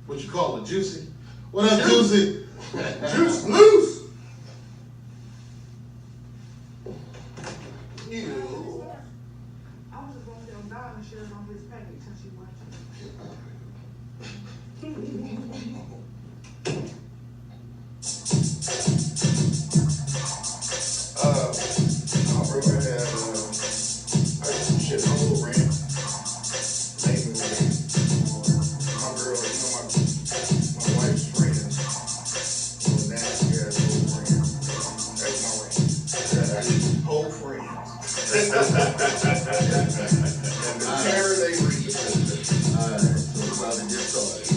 What you call it, Juicy? What up, Juicy? Juice loose. You. I was just going to tell Don and share it on his package since he went My brother had, I did some shit on a little rant. Naming rant. My girl, you know, my wife's friends. Little nasty ass old friends. That's my rant. Old friends. And the terror they reach. Alright, so we're about to get started.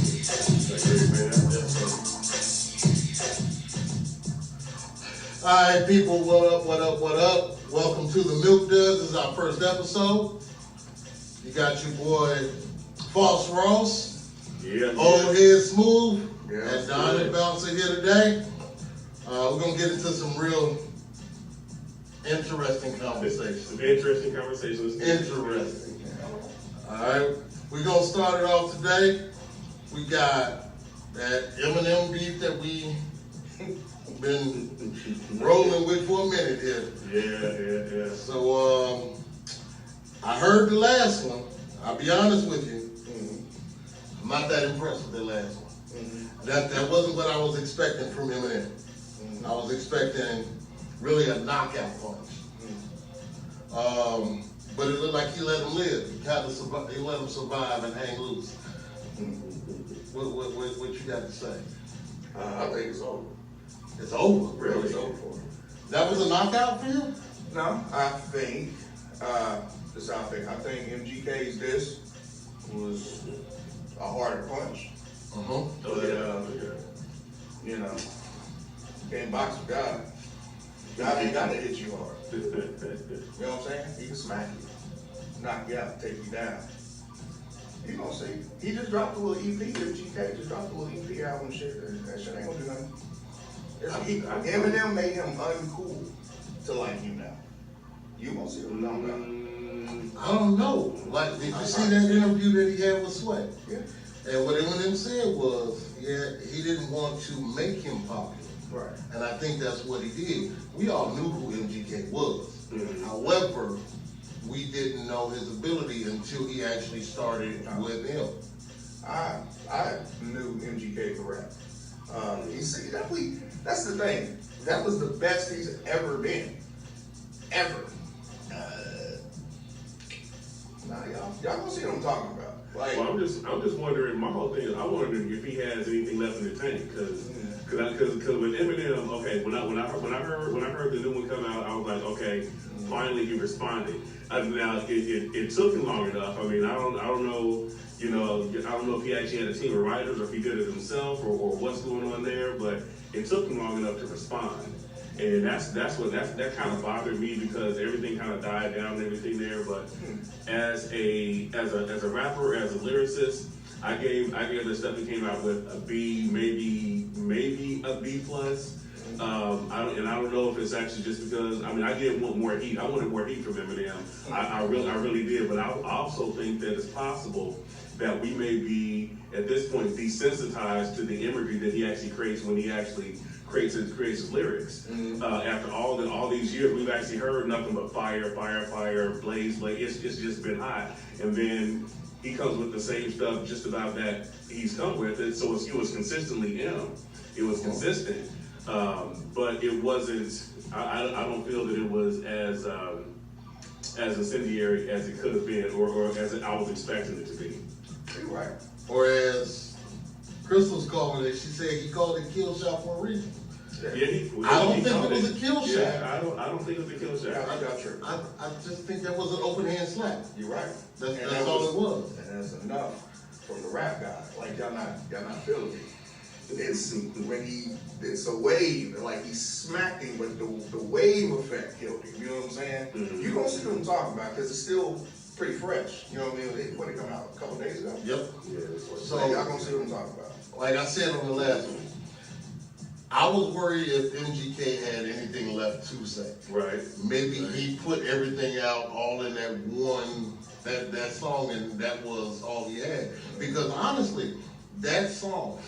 Alright, people, what up, what up, what up? Welcome to the Milk Duds. This is our first episode. You got your boy, False Ross. Old Head Smooth. And Don and Bouncer here today. We're going to get into some real interesting conversations. Some interesting conversations. Interesting. Alright, we're going to start it off today. We got that Eminem beef that we been rolling with for a minute here. Yeah. So, I heard the last one. I'll be honest with you. I'm not that impressed with the last one. That wasn't what I was expecting from Eminem. I was expecting really a knockout punch. But it looked like he let him live. He let him survive and hang loose. What you got to say? I think it's over. It's over. Really, it's over for him. That was a knockout for you? No, I think, this I think MGK's this was a harder punch. But, you know, can't box with God. God ain't got to hit you hard. You know what I'm saying? He can smack you, knock you out, take you down. You gonna see. He just dropped a little EP, MGK just dropped a little EP album shit. That shit ain't gonna do nothing. Eminem made him uncool to like him now. You gonna see what I'm talking about. I don't know. Like, did you see that interview that he had with Sweat? Yeah. And what Eminem said was, he didn't want to make him popular. Right. And I think that's what he did. We all knew who MGK was. However, we didn't know his ability until he actually started with him. I knew MGK for rap. That's the thing. That was the best he's ever been. Ever. Y'all gonna see what I'm talking about. Like, Well, I'm just wondering. My whole thing is, I wondering if he has anything left in the tank, because with Eminem, okay, when I heard the new one come out, I was like, okay, finally he responded. Now it took him long enough. I mean, I don't know. You know, I don't know if he actually had a team of writers or if he did it himself or what's going on there, but it took him long enough to respond. And that kind of bothered me, because everything kind of died down and everything there. But as a rapper, as a lyricist, I gave the stuff he came out with a B, maybe a B plus. I don't know if it's actually just because, I mean, I did want more heat. I wanted more heat from Eminem. I really did, but I also think that it's possible that we may be, at this point, desensitized to the imagery that he actually creates when he actually creates his lyrics. After all these years, we've actually heard nothing but fire, blaze. It's just been hot. And then he comes with the same stuff just about that he's come with it. So it was consistently him. It was consistent. But it wasn't, I don't feel that it was as incendiary as it could have been or as I was expecting it to be. You're right. Or as Crystal's calling it, she said he called it kill shot for a reason. Yeah, I don't think it was a kill shot. Yeah, I don't think it was a kill shot. I got you. I just think that was an open hand slap. You're right. That's all it was. And that's enough from the rap guy. Like y'all not feeling it. It's a wave, like he smacked him, but the wave effect killed him. You know what I'm saying? Mm-hmm. You gonna see what I'm talking about because it's still pretty fresh. You know what I mean? When it come out a couple days ago. Yep. Yeah, So y'all gonna see what I'm talking about. Like I said on the last one, I was worried if MGK had anything left to say. right. Maybe he put everything out all in that one, that song, and that was all he had. Because honestly, that song,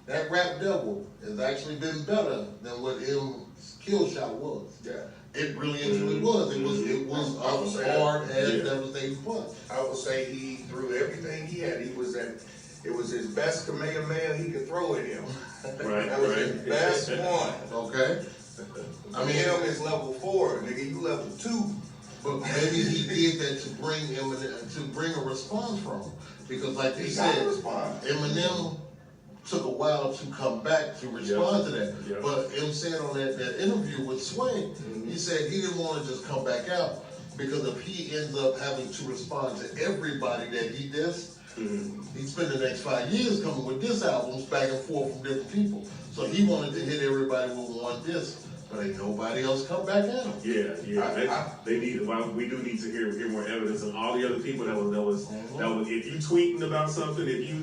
that Rap Devil, has actually been better than what M's Kill Shot was. Yeah. It really and truly was. It was a hard as devastating punch. I would say he threw everything he had. It was his best Kamehameha he could throw at him. Right, That was right. his best one. Okay? I mean, him is level 4, nigga. You level 2. But maybe he did that to bring Eminem, to bring a response from him. Because like you He got said, a response. Eminem took a while to come back to respond to that. Yeah. But M said on that interview with Sway, he said he didn't want to just come back out because if he ends up having to respond to everybody that he dissed, he'd spend the next 5 years coming with diss albums back and forth from different people. So he wanted to hit everybody with one diss, but ain't nobody else come back at him. Yeah. They need. Well, we do need to hear more evidence of all the other people that was. If you tweeting about something, if you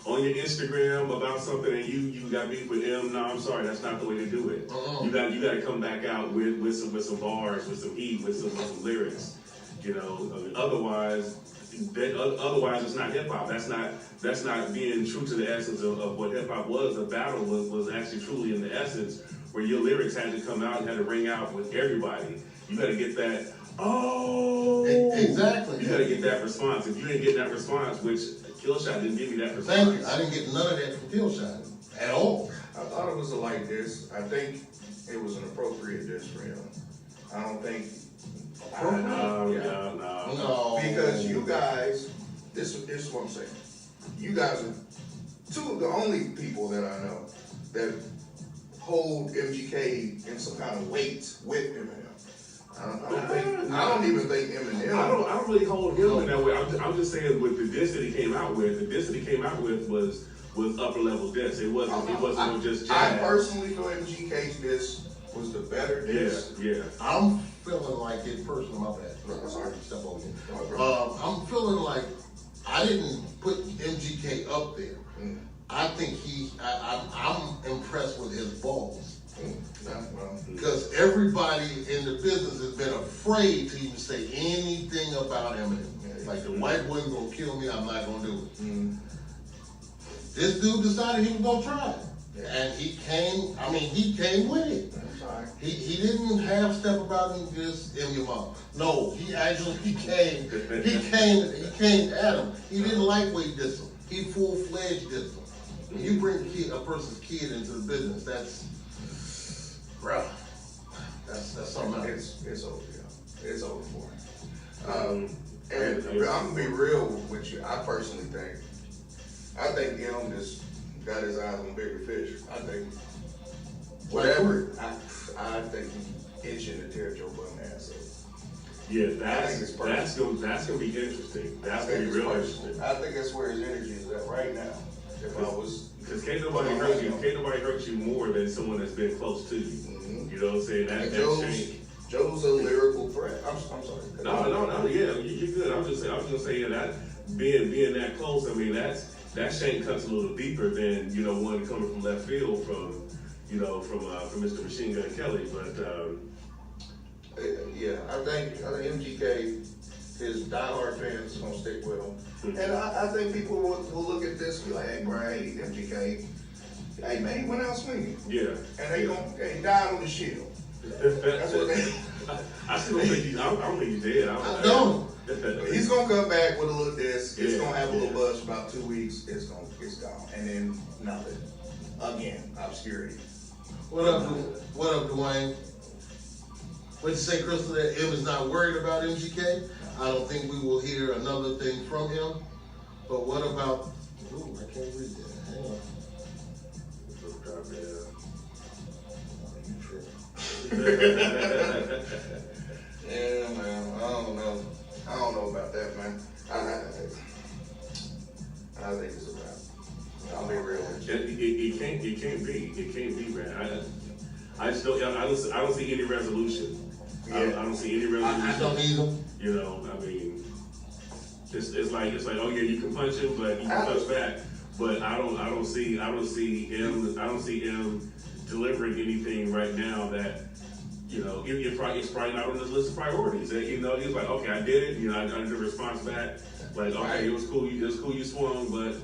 on your Instagram about something, and you got beef with M, no, I'm sorry, that's not the way to do it. You got to come back out with some bars, with some heat, with some lyrics. You know, otherwise it's not hip hop. That's not being true to the essence of what hip hop was. The battle was actually truly in the essence, where your lyrics had to come out and had to ring out with everybody. You got to get that. Oh, Exactly. You got to get that response. If you didn't get that response, which Killshot didn't give you that response. Thank you. I didn't get none of that from Killshot at all. I thought it was a light diss. I think it was an appropriate diss for him. I don't think. No. Because you guys, this is what I'm saying. You guys are two of the only people that I know that hold MGK in some kind of weight with Eminem. I don't even think Eminem. I don't really hold him in that way. I'm just saying with the diss that he came out with, the diss that he came out with was upper level diss. It wasn't just jazz. I personally feel MGK's diss was the better diss. Yeah. I'm feeling like it personally, my bad. Sorry. Step over here. I'm feeling like I didn't put MGK up there. I think I'm impressed with his balls. Because everybody in the business has been afraid to even say anything about Eminem. Like the white boy's gonna kill me, I'm not gonna do it. This dude decided he was gonna try it. And he came with it. He didn't have step about him just in your mouth. No, he actually came at him. He didn't lightweight diss him. He full-fledged diss him. When you bring a person's kid into the business, that's something else. It's over, yeah. It's over for him. And I'm gonna be real with you. I personally think him just got his eyes on bigger fish. I think whatever. I think he's itching to tear Joe Budden ass up. Yeah, that's gonna be interesting. That's gonna be real interesting. I think that's where his energy is at right now. If I was, because can't nobody hurt you more than someone that's been close to you. You know what I'm saying? That change. Joe's a lyrical threat. I'm sorry. No, yeah, you're good. I'm just gonna say being that close, I mean, that shank cuts a little deeper than, you know, one coming from left field from Mr. Machine Gun Kelly. But yeah, I think MGK, his diehard fans gonna stick with him, and I think people will look at this and be like, hey, bro, hey, MGK, hey man, he went out swinging, yeah, and he died on the shield. That's what they. I still don't think I don't think he's dead. I don't. He's gonna come back with a little disc. It's gonna have a little buzz for about 2 weeks. It's gone, and then nothing again. Obscurity. What up, Dwayne? What'd you say, Crystal? That M is not worried about MGK? I don't think we will hear another thing from him. But what about? Ooh, I can't read that. Hang on. Yeah, man. I don't know. I don't know about that, man. I think it's a wrap. I'll be real with you. It can't be, man. I just don't. I don't see any resolution. Yeah. I don't see any resolution. I don't either. You know, I mean, it's like, oh yeah, you can punch him, but you can punch back. But I don't see him delivering anything right now that, you know, it's probably not on the list of priorities. You know, he's like, okay, I did it. You know, I did a response back. Like, okay, it was cool. You swung, but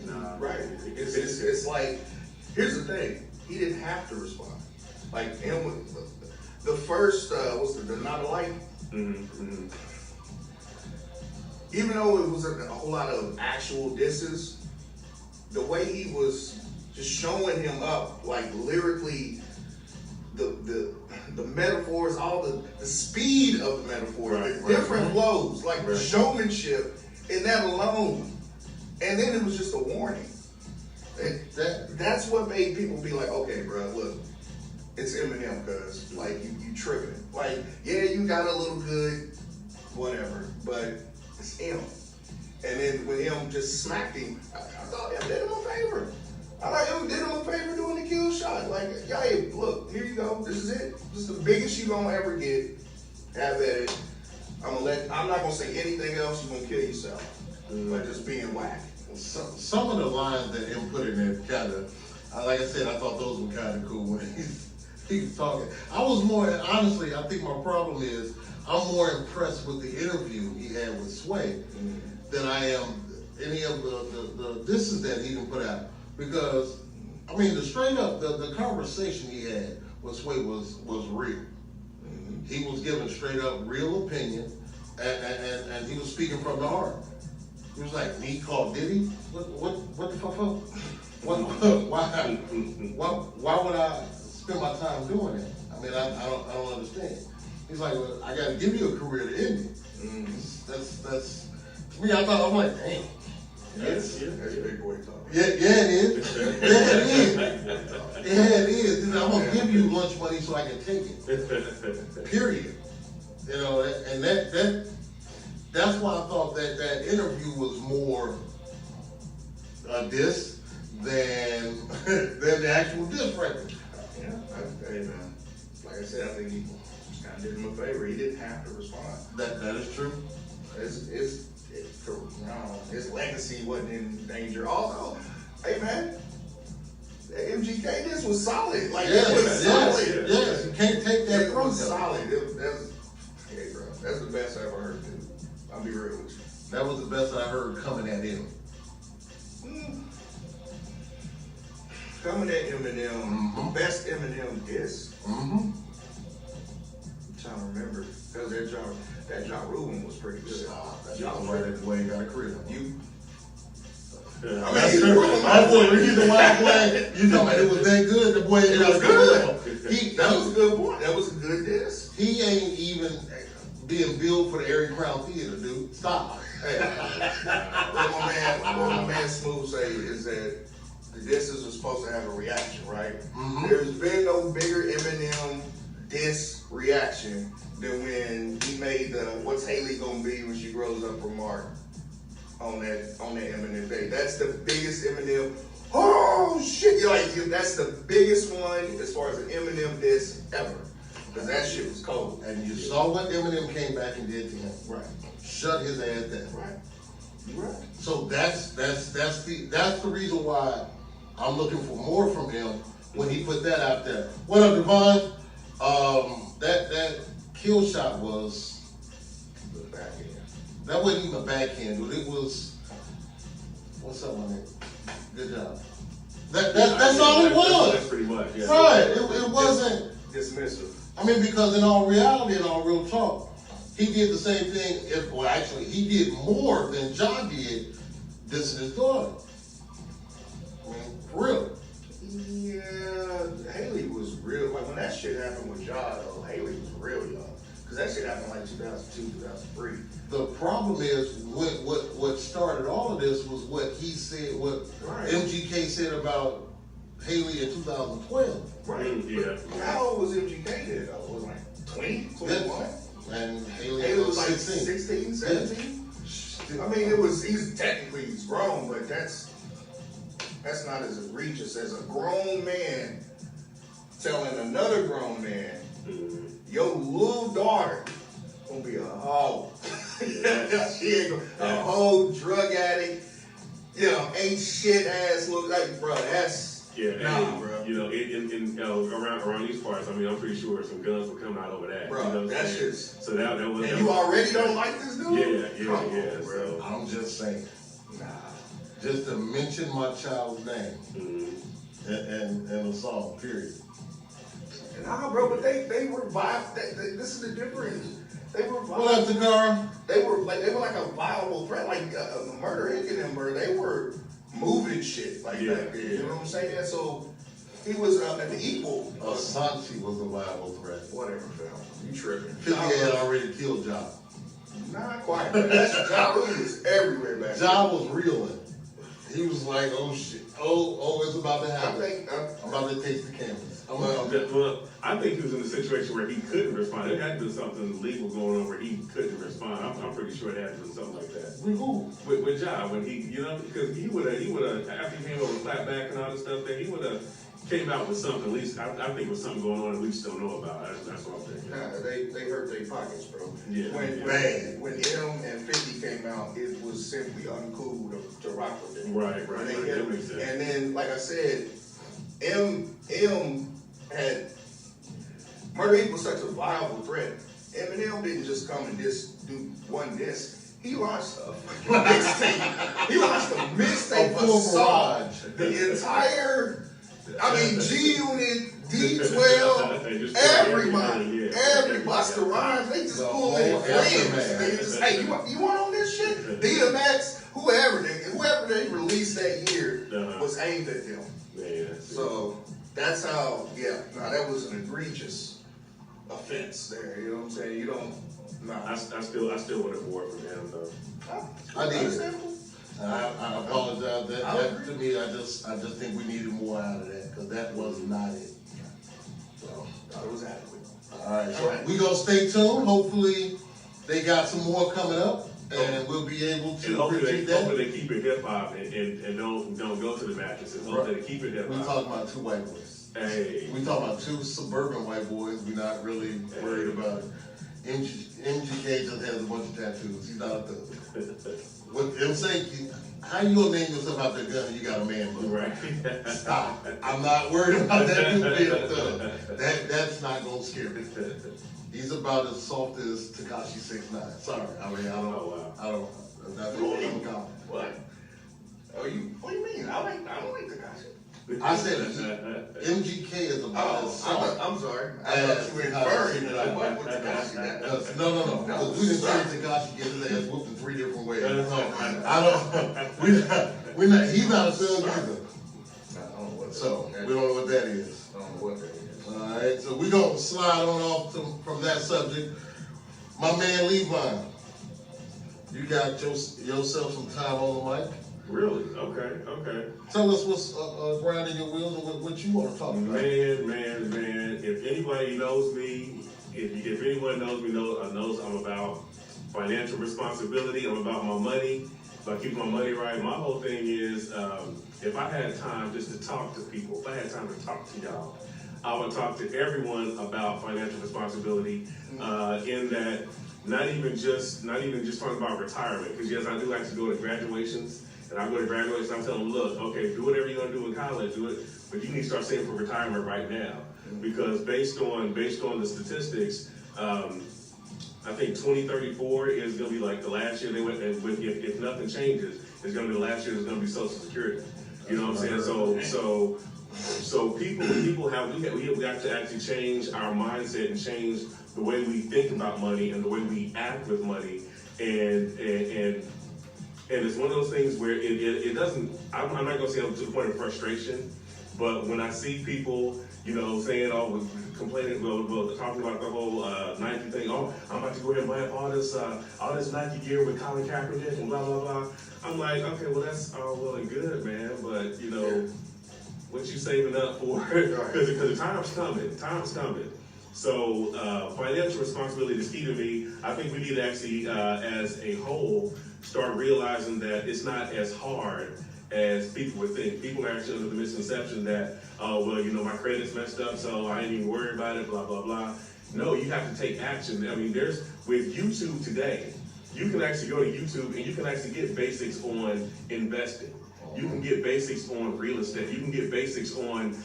nah. Right. It's like, here's the thing. He didn't have to respond. Like him, the first the not alike. Mm-hmm. Even though it was a whole lot of actual disses, the way he was just showing him up, like lyrically, the metaphors, all the speed of the metaphors, the different flows, like the showmanship in that alone. And then it was just a warning. That's what made people be like, okay, bro, look, it's Eminem, cuz, like, you tripping. Like, yeah, you got a little good, whatever, but it's him. And then when him just smacked him, I thought him did him a favor. I thought him did him a favor doing the kill shot. Like, hey, look, here you go. This is it. This is the biggest you gonna ever get. Have at it. I'm not gonna say anything else. You're gonna kill yourself by just being whack. Some of the lines that him put in there kind of, like I said, I thought those were kind of cool when he was talking. I was more, honestly, I think my problem is I'm more impressed with the interview he had with Sway than I am any of the disses that he didn't put out. Because, I mean, the straight up, the conversation he had with Sway was real. He was giving straight up real opinion, and he was speaking from the heart. He was like, me called Diddy? What the fuck? Why would I spend my time doing that? I mean, I don't understand. He's like, well, I gotta give you a career to end it. That's to me, I'm like, dang. That's big boy talk. Yeah, it is. Yeah, it is. I'm gonna give you lunch money so I can take it. Period. You know, and that's why I thought that interview was more a diss than the actual diss record. Yeah, hey man, like I said, I think he just kind of did him a favor. He didn't have to respond. That is true. His legacy wasn't in danger. Also, hey man, the MGK this was solid. Like it was solid. Yes, you can't take that It from was him. solid. Hey bro, that's the best I ever heard. Dude. I'll be real with you. That was the best I heard coming at him. Coming at Eminem, the best Eminem diss. I'm trying to remember because that Ja Rule was pretty good. Y'all right at the way got a career. That's true. My boy, the reason why I'm playing, you know, man, it was that good. The boy, It was good. That was a good point. That was a good diss. He ain't even being billed for the Airy Crown Theater, dude. Stop. Hey, what my man Smooth say is that the disses are supposed to have a reaction, right? There's been no bigger Eminem diss reaction than when he made the "What's Haley Gonna Be When She Grows Up" remark on that Eminem day. That's the biggest Eminem. Oh shit! That's the biggest one as far as an Eminem diss ever. Because that shit was cold. And you saw what Eminem came back and did to him. Right. shut his ass down. Right. You right. So that's the reason why I'm looking for more from him when he put that out there. What up, Devon? That kill shot was The backhand. that wasn't even a backhand, dude. It was what's up, my nigga? Good job. That's all it was. That's pretty much. Yeah. Right. It wasn't. Dismissive. I mean, because in all reality, in all real talk, he did the same thing. Actually, he did more than John did. This is his daughter. I mean, for real. Yeah, Haley was real. Like when that shit happened with Ja, though, Haley was real young. Cause that shit happened like 2002, 2003. The problem is what started all of this was what he said, what Right. MGK said about Haley in 2012. Right. Yeah. How old was MGK then, though? Was it like 20, 21? And Haley Haley was like 16. 16, 17? I mean, he's grown, but that's not as egregious as a grown man telling another grown man, your little daughter gonna be a hoe. She ain't gonna, a whole drug addict, ain't shit ass look like, bro, that's, bro. Around these parts, I mean, I'm pretty sure some guns were coming out over that. Bro, you know what I'm that's saying? just, So that was. and you already don't like this dude? Yeah. Come on, So, bro. I'm just saying, Nah. just to mention my child's name and a song, period. Nah, bro, but they revived. This is the difference. They revived. What up, Takara? They were like a viable threat, like Murder Inc. and them, bro. They were moving shit like that. You know what I'm saying? So he was an equal. Asante was a viable threat. Whatever, fam. You tripping? 50 had already killed Ja. Not quite. Bro. That's Ja Rule was everywhere back then. Ja was reeling. He was like, oh shit, oh, it's about to I happen. think. I'm about to taste the canvas. Well, I think he was in a situation where he couldn't respond. There had to be something legal going on where he couldn't respond. I'm pretty sure it had to be something like that. With who? With Ja, when he, because he would have, after he came over and clapped back and all this stuff, then he would have came out with something. At least I think with something going on that we just don't know about. That's what I'm thinking. Nah, they hurt their pockets, bro. Yeah. When M and 50 came out, it was simply uncool to rock with them. Right. That makes sense. And then, like I said, M had Murder Inc. was such a viable threat. Eminem didn't just come and do one disc. He launched a fucking mixtape. He launched a mixtape A full song. barrage. The entire, G Unit, D12, everybody, Busta Rhymes, they just The pulled their whole friends. aftermath. They just, hey, you want on this shit? DMX, whoever they released that year was aimed at them. So that's how, that was an egregious offense there. You know what I'm saying? You don't. I still would have wore from him though. I did. I apologize. That to me, I just think we needed more out of that because that was not it. So, It was adequate. all right, so we gonna stay tuned. Hopefully, they got some more coming up, and we'll be able And to hopefully critique that. they keep it hip hop and don't go to the mattresses. Hopefully they keep it hip We hop. talking about two white boys. Hey. We talking about two suburban white boys. We're not really worried about it. MGK just has a bunch of tattoos. He's not a thug. What I'm saying, how you gonna name yourself after a gun and you got a man bun? Right. Stop. I'm not worried about that dude being a thug. That's not gonna scare me. He's about as soft as Tekashi 6ix9ine. Sorry, I mean I don't. That's all I'm calling. What? What do you mean? I don't like Tekashi. I said MGK is about as soft. I'm sorry. I thought you were inferring that I wasn't with Tekashi. No. Because we didn't see Tekashi get his ass whooped in 3 different ways. We're not. He's not a thug either. I don't know what. So we don't know what that is. I don't know what that is. All right, so we're going to slide on off from that subject. My man Levon, you got yourself some time on the mic. Really? Okay. Tell us what's grinding your wheels and what you want to talk about. Man. If anybody knows me, if anyone knows me, knows I'm about financial responsibility. I'm about my money. About keeping my money right. My whole thing is, if I had time just to talk to people, if I had time to talk to y'all, I would talk to everyone about financial responsibility. In that not even just talking about retirement, because yes, I do like to go to graduations, and I go to graduations, I tell them, look, okay, do whatever you're gonna do in college, do it, but you need to start saving for retirement right now, because based on the statistics, I think 2034 is gonna be like the last year they went, and if nothing changes, it's gonna be the last year there's gonna be Social Security. You know what I'm saying? So people have we got to actually change our mindset and change the way we think about money and the way we act with money, and it's one of those things where it doesn't. I'm not gonna say I'm to the point of frustration, but when I see people, you know, saying, oh, complaining, well, talking about the whole Nike thing, oh, I'm about to go ahead and buy all this Nike gear with Colin Kaepernick and blah blah blah. I'm like, okay, well that's all well and good, man, but you know, what you saving up for? Because the time's coming. So financial responsibility is key to me. I think we need to actually, as a whole, start realizing that it's not as hard as people would think. People are actually under the misconception that, oh, well, you know, my credit's messed up, so I ain't even worried about it, blah, blah, blah. No, you have to take action. I mean, with YouTube today, you can actually go to YouTube and you can actually get basics on investing. You can get basics on real estate. You can get basics on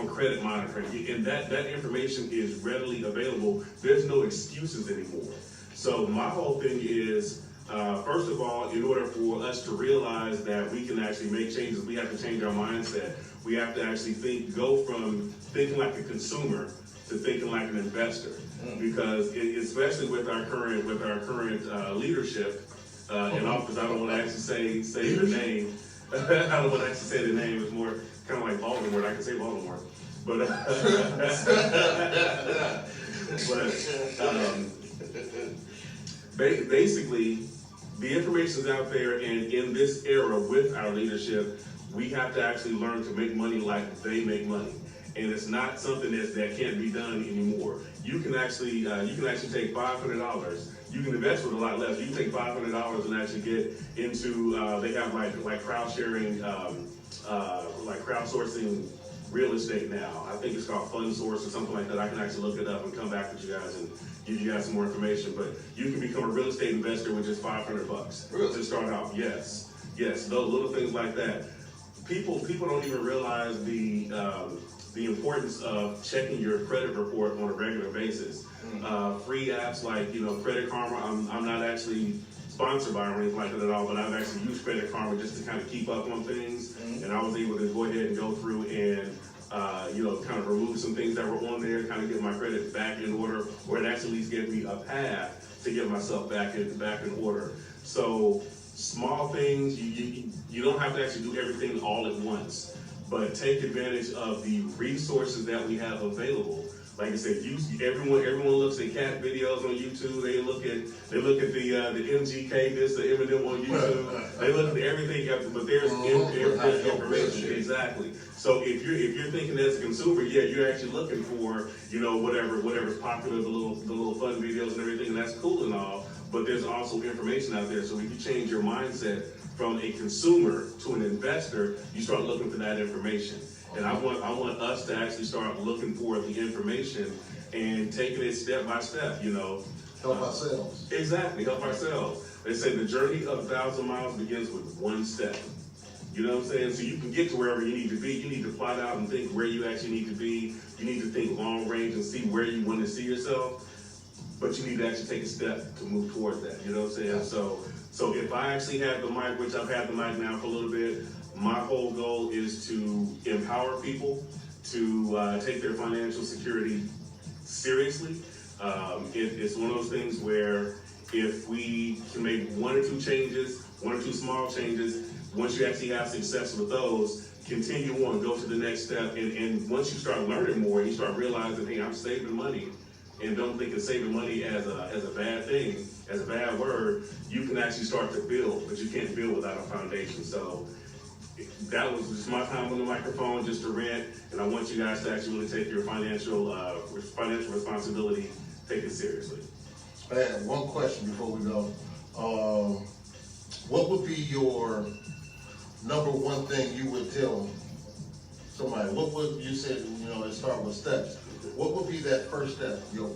credit monitoring. And that information is readily available. There's no excuses anymore. So my whole thing is, first of all, in order for us to realize that we can actually make changes, we have to change our mindset. We have to actually go from thinking like a consumer to thinking like an investor. Because especially with our current leadership in office, I don't want to actually say the name. I don't want to actually say the name. It's more kind of like Voldemort. I can say Voldemort, but basically, the information's out there, and in this era with our leadership, we have to actually learn to make money like they make money. And it's not something that can't be done anymore. You can actually take $500. You can invest with a lot less. You can take $500 and actually get into. They have like crowd sharing, like crowdsourcing real estate now. I think it's called FundSource or something like that. I can actually look it up and come back with you guys and give you guys some more information. But you can become a real estate investor with just $500 really? To start out. Yes, those little things like that. People don't even realize the importance of checking your credit report on a regular basis. Free apps like, you know, Credit Karma. I'm not actually sponsored by or anything like that at all, but I've actually used Credit Karma just to kind of keep up on things. And I was able to go ahead and go through and you know, kind of remove some things that were on there, kind of get my credit back in order, or it actually at least gave me a path to get myself back in order. So small things, you don't have to actually do everything all at once. But take advantage of the resources that we have available. Like I said, everyone looks at cat videos on YouTube. They look at the MGK this, the Eminem on YouTube. They look at everything, but there's information. Exactly. So if you're thinking as a consumer, yeah, you're actually looking for, you know, whatever's popular, the little fun videos and everything, and that's cool and all. But there's also information out there. So if you change your mindset from a consumer to an investor, you start looking for that information. And I want us to actually start looking for the information and taking it step by step, you know. Help ourselves. Exactly, help ourselves. They say the journey of 1,000 miles begins with one step. You know what I'm saying? So you can get to wherever you need to be. You need to plot out and think where you actually need to be. You need to think long range and see where you want to see yourself. But you need to actually take a step to move towards that. You know what I'm saying? Yeah. So if I actually have the mic, which I've had the mic now for a little bit, my whole goal is to empower people to take their financial security seriously. It's one of those things where if we can make one or two small changes, once you actually have success with those, continue on, go to the next step. And once you start learning more, you start realizing, hey, I'm saving money. And don't think of saving money as a bad thing, as a bad word. You can actually start to build, but you can't build without a foundation. So that was just my time on the microphone, just to rant. And I want you guys to actually really take your financial responsibility, take it seriously. Man, one question before we go. What would be your number one thing you would tell somebody? What would you say, you know, let's start with steps. what would be that first step? Your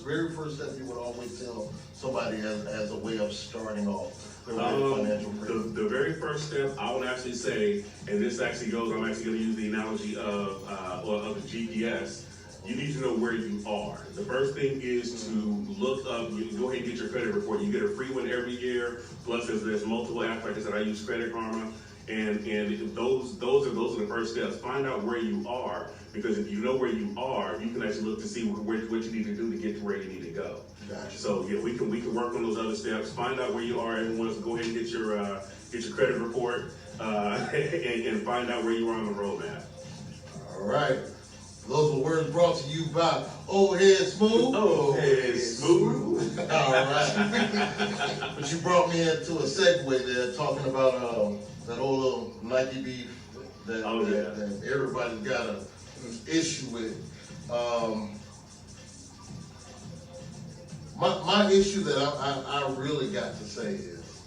very first step you would always tell somebody as a way of starting off their financial freedom? The very first step, I would actually say, and this actually goes, I'm actually going to use the analogy of the GPS. You need to know where you are. The first thing is to look up, you go ahead and get your credit report. You get a free one every year, plus there's multiple apps. Like I said, I use Credit Karma, and those are the first steps. Find out where you are, because if you know where you are, you can actually look to see what you need to do to get to where you need to go. Gotcha. So yeah, we can work on those other steps. Find out where you are. Everyone, go ahead and get your credit report and find out where you are on the roadmap. All right. Those were words brought to you by Old Head Smooth. Old Head Smooth. All right. But you brought me into a segue there, talking about that old little Nike beef that everybody's got an issue with. My issue that I really got to say is,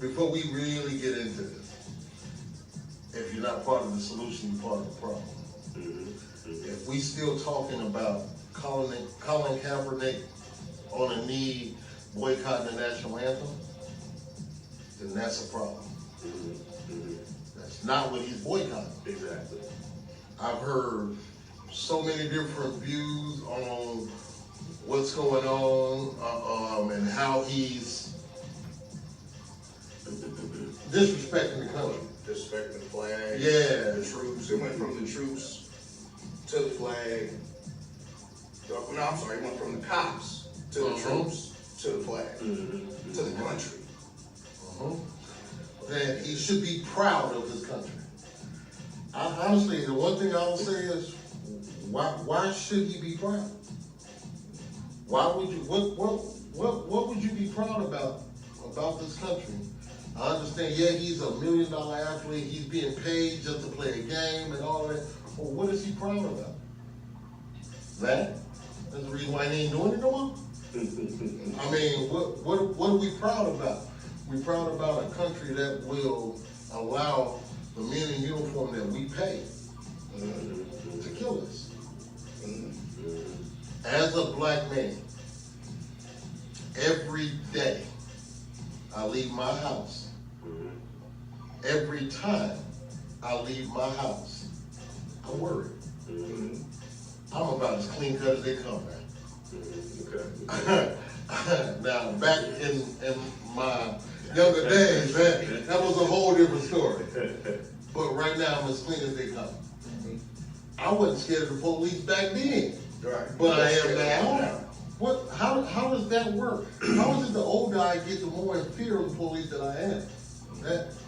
before we really get into this, if you're not part of the solution, you're part of the problem. If we still talking about Colin Kaepernick on a knee boycotting the national anthem, then that's a problem. That's not what he's boycotting. Exactly. I've heard so many different views on what's going on and how he's disrespecting the country. Disrespecting the flag. Yeah. The troops. It went from the troops to the flag. No, I'm sorry. It went from the cops to the troops to the flag to the country. That he should be proud of his country. Honestly, the one thing I will say is, why should he be proud? Why would you? What would you be proud about this country? I understand, yeah, he's $1 million athlete, he's being paid just to play a game and all that. Well, what is he proud about? That? That's the reason why he ain't doing it no more? I mean, what are we proud about? We're proud about a country that will allow the men in uniform that we pay to kill us. As a black man, every day I leave my house, every time I leave my house, I worry. I'm about as clean cut as they come, man. Now, back in my younger days, that was a whole different story. But right now, I'm as clean as they come. I wasn't scared of the police back then, but I am now. How does that work? How is it the older I get, the more in fear of the police that I am?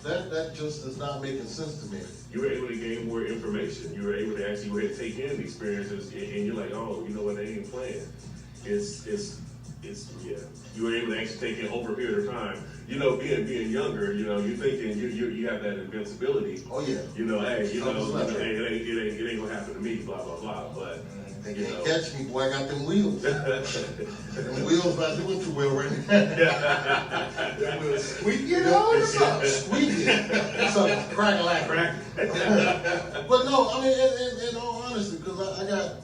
That just is not making sense to me. You were able to gain more information. You were able to actually take in the experiences, and you're like, oh, you know what, they ain't playing. Yeah. You were able to actually take in over a period of time. You know, being younger, you know, you're thinking you have that invincibility. Oh yeah. You know, hey, hey, it ain't gonna happen to me, blah blah blah. But they can't catch me, boy. I got them wheels. Them wheels not doing too well right now. Them wheels squeaking on or something. Squeaking. Something crack. But no, I mean, in all honesty, because I got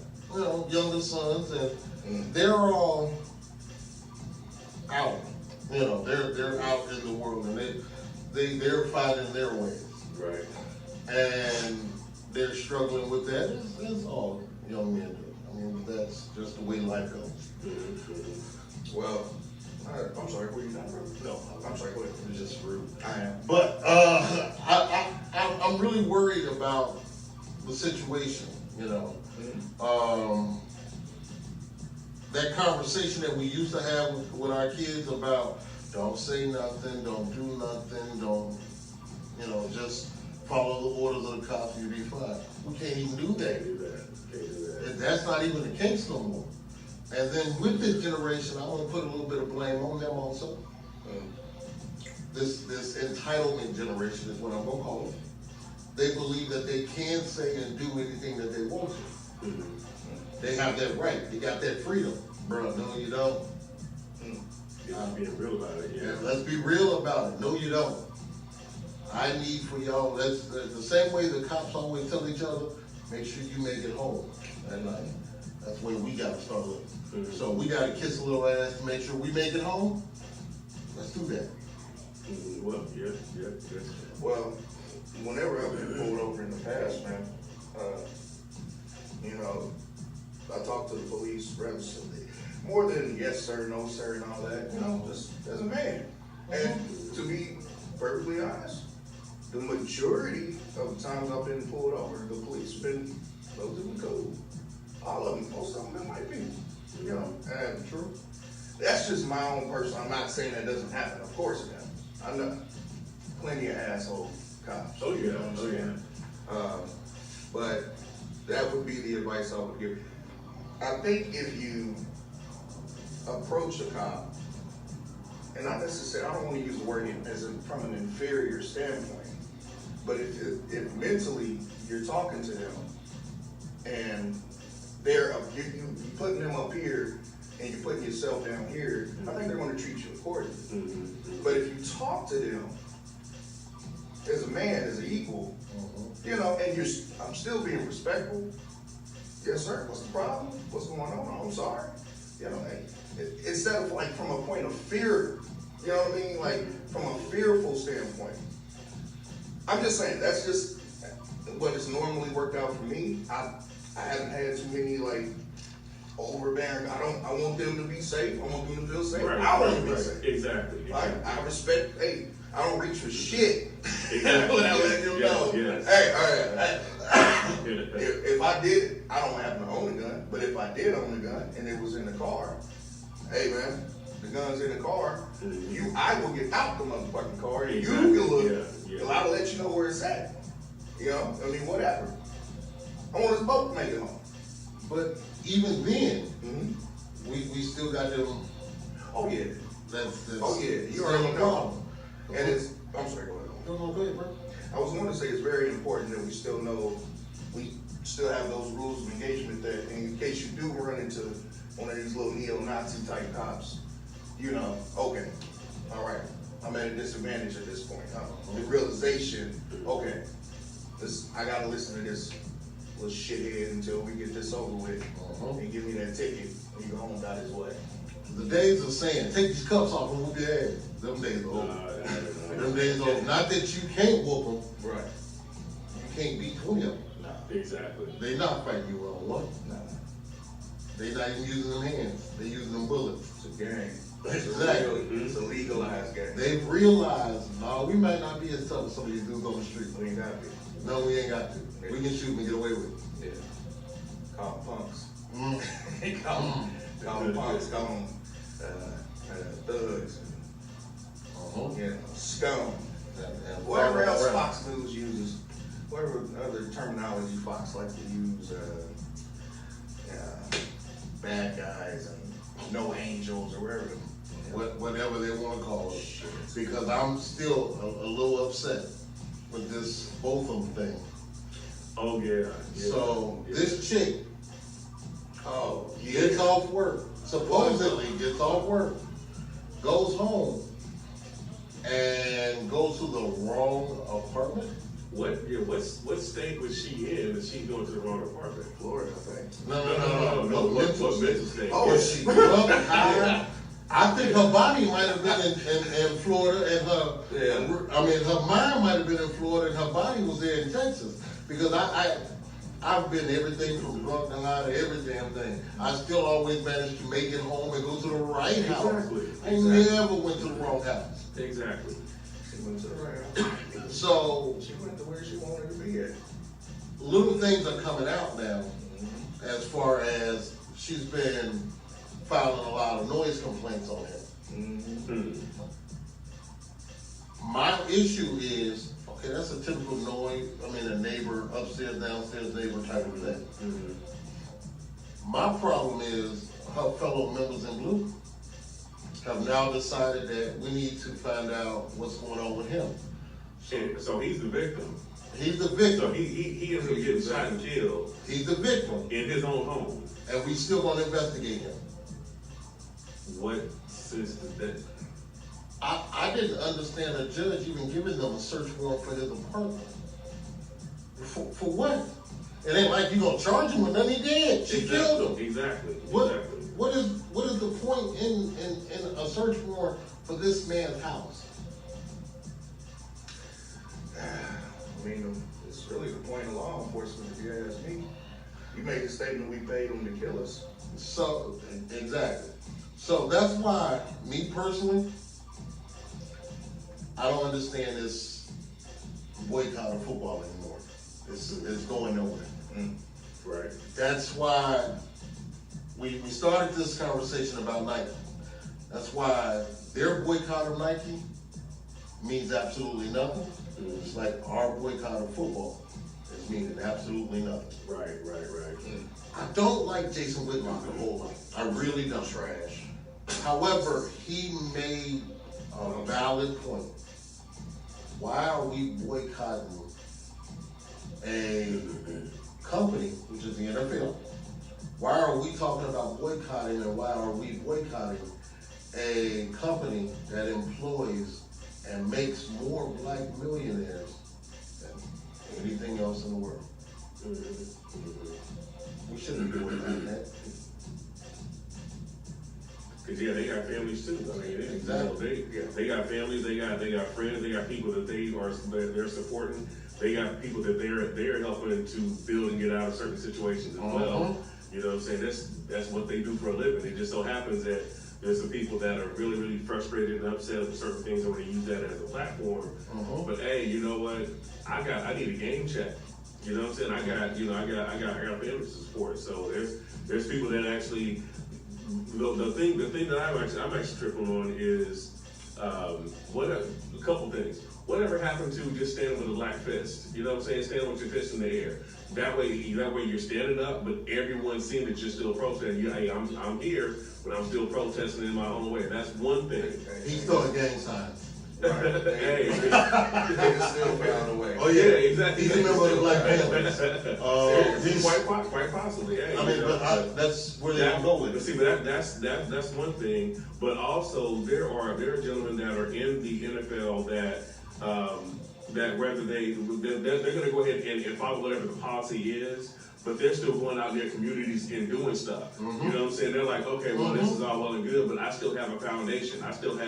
younger sons, and they're all out. They're out in the world, and they're fighting their ways. Right. And they're struggling with that. That's all young men do. I mean, that's just the way life goes. Well, I'm sorry, were you not rude? No, I'm sorry, go ahead. it's just rude. I am. But I'm really worried about the situation. That conversation that we used to have with our kids about don't say nothing, don't do nothing, don't, just follow the orders of the cops and you'll be fine. We can't even do that. Can't do that. And that's not even the case no more. And then with this generation, I want to put a little bit of blame on them also. This entitlement generation is what I'm going to call it. They believe that they can say and do anything that they want to. They have that right. They got that freedom. Bro, no, you don't. Being real about it, yeah. Let's be real about it. No, you don't. I need for y'all, that's the same way the cops always tell each other, make sure you make it home at night. That's where we gotta start looking. Mhm. So we gotta kiss a little ass to make sure we make it home. Let's do that. Well, yeah. Well, whenever I've been pulled over in the past, man, you know, I talk to the police relatively more than yes sir, no sir, and all that. You know, just as a man. And to be perfectly honest, the majority of the times I've been pulled over, the police have been relatively cool. All of them, most of them been white people. You know, and true. That's just my own personal. I'm not saying that doesn't happen. Of course it happens. I know plenty of asshole cops. Oh yeah, You know what I'm saying? But that would be the advice I would give. I think if you approach a cop, and not necessarily, I don't want to use the word from an inferior standpoint, but if mentally you're talking to them and you're putting them up here and you're putting yourself down here, I think they're going to treat you accordingly. Mm-hmm. But if you talk to them as a man, as an equal, you know, and I'm still being respectful. Yes, sir. What's the problem? What's going on? Oh, I'm sorry. You know, instead of like from a point of fear, you know what I mean? Like from a fearful standpoint. I'm just saying that's just what has normally worked out for me. I haven't had too many like overbearing. I want them to be safe. I want them to feel safe. Right, I want to be right. safe. Exactly. I respect. Hey, I don't reach for shit. Exactly. Without letting them know. Yes. Hey, all right. If I did, I don't happen to own a gun, but if I did own a gun and it was in the car, hey man, the gun's in the car. I will get out the motherfucking car and Exactly. you can look. Yeah. I'll let you know where it's at. You know, I mean, whatever. I want us both to make it home. But even then, Mm-hmm. we still got them. Oh yeah. That's Oh yeah. You still already a know. problem. And it's. I'm sorry. Go ahead. No, go ahead, bro. I was going to say it's very important that we still have those rules of engagement that in case you do run into one of these little neo-Nazi type cops, you know, okay, all right, I'm at a disadvantage at this point. The realization, okay, I gotta listen to this little shithead until we get this over with and give me that ticket and you go home about his way. The days of saying, take these cuffs off and whoop your ass. Them days are over. Them days are over. Not that you can't whoop them. Right. You can't beat 20 of them. Exactly. They not fighting you one-on-one. No. They not even using them hands. They using them bullets. It's a game. Exactly. It's a legalized game. They've realized, no, we might not be as tough as some of these dudes on the street. We ain't got to. No, we ain't got to. We can shoot and get away with it. Yeah. Call them punks. Mm. Call them punks. Call them thugs. You know, scum. And Whatever else around. Fox News uses. Whatever other terminology Fox like to use. Bad guys and no angels or whatever. Whatever they want to call it. Because I'm still a little upset with this Botham thing. Oh yeah. So this chick Oh, gets off work, supposedly gets off work, goes home, and goes to the wrong apartment. What state was she in that she's going to the wrong apartment? Florida, I think. No, What mental mental state? Oh, Yeah. she Well, I think her body might have been in Florida and her mind might have been in Florida and her body was there in Texas. Because I've been everything from drunk to high to every damn thing. I still always managed to make it home and go to the right house. Exactly. I never went to the wrong house. Exactly. She went to the right house. So She went to where she wanted to be at. little things are coming out now as far as she's been filing a lot of noise complaints on him. My issue is, okay, that's a typical noise, a neighbor, upstairs, downstairs neighbor type of thing. My problem is her fellow members in blue have now decided that we need to find out what's going on with him. And so he's the victim. He's the So victim. he ends up getting shot and killed He's the victim. in his own home. And we still gonna investigate him. What sense does that? I didn't understand a judge even giving them a search warrant for his apartment. For what? It ain't like you gonna charge him with nothing he did. She killed him. Exactly. What is the point in a search warrant for this man's house? I mean, it's really the point of law enforcement, if you ask me. You made the statement we paid them to kill us. So, exactly. So that's why, me personally, I don't understand this boycott of football anymore. It's going nowhere. Right. That's why we started this conversation about Nike. That's why their boycott of Nike means absolutely nothing. It's like our boycott of football is meaning absolutely nothing. Right. I don't like Jason Whitlock a whole lot. I really don't. Trash. However, he made a valid point. Why are we boycotting a company, which is the NFL? Why are we talking about boycotting, and why are we boycotting a company that employs and makes more black millionaires than anything else in the world? We shouldn't be boycotting that. Cause yeah, they got families too. I mean, Exactly. they got families, they got friends, they got people that they're supporting. They got people that they're helping to build and get out of certain situations as well. You know what I'm saying? That's what they do for a living. It just so happens that there's some people that are really, really frustrated and upset with certain things, and want to use that as a platform. But hey, you know what? I need a game check. You know what I'm saying? I got families to support. So there's people that actually. The thing that I'm actually tripping on is a couple things. Whatever happened to just standing with a black fist? You know what I'm saying? Standing with your fist in the air. That way you're standing up, but everyone's seeing that you're still protesting. Hey, I'm here, but I'm still protesting in my own way. That's one thing. He's throwing gang signs. Right. Hey, They still found a way. Oh yeah, exactly. He's a member of the Black Panthers. Quite possibly. Hey, I mean, that's where they don't go with it. See, but that's one thing. But also, there are gentlemen that are in the NFL that whether they're going to go ahead and follow whatever the policy is, but they're still going out in their communities and doing stuff. You know what I'm saying? They're like, okay, well, this is all well and good, but I still have a foundation. I still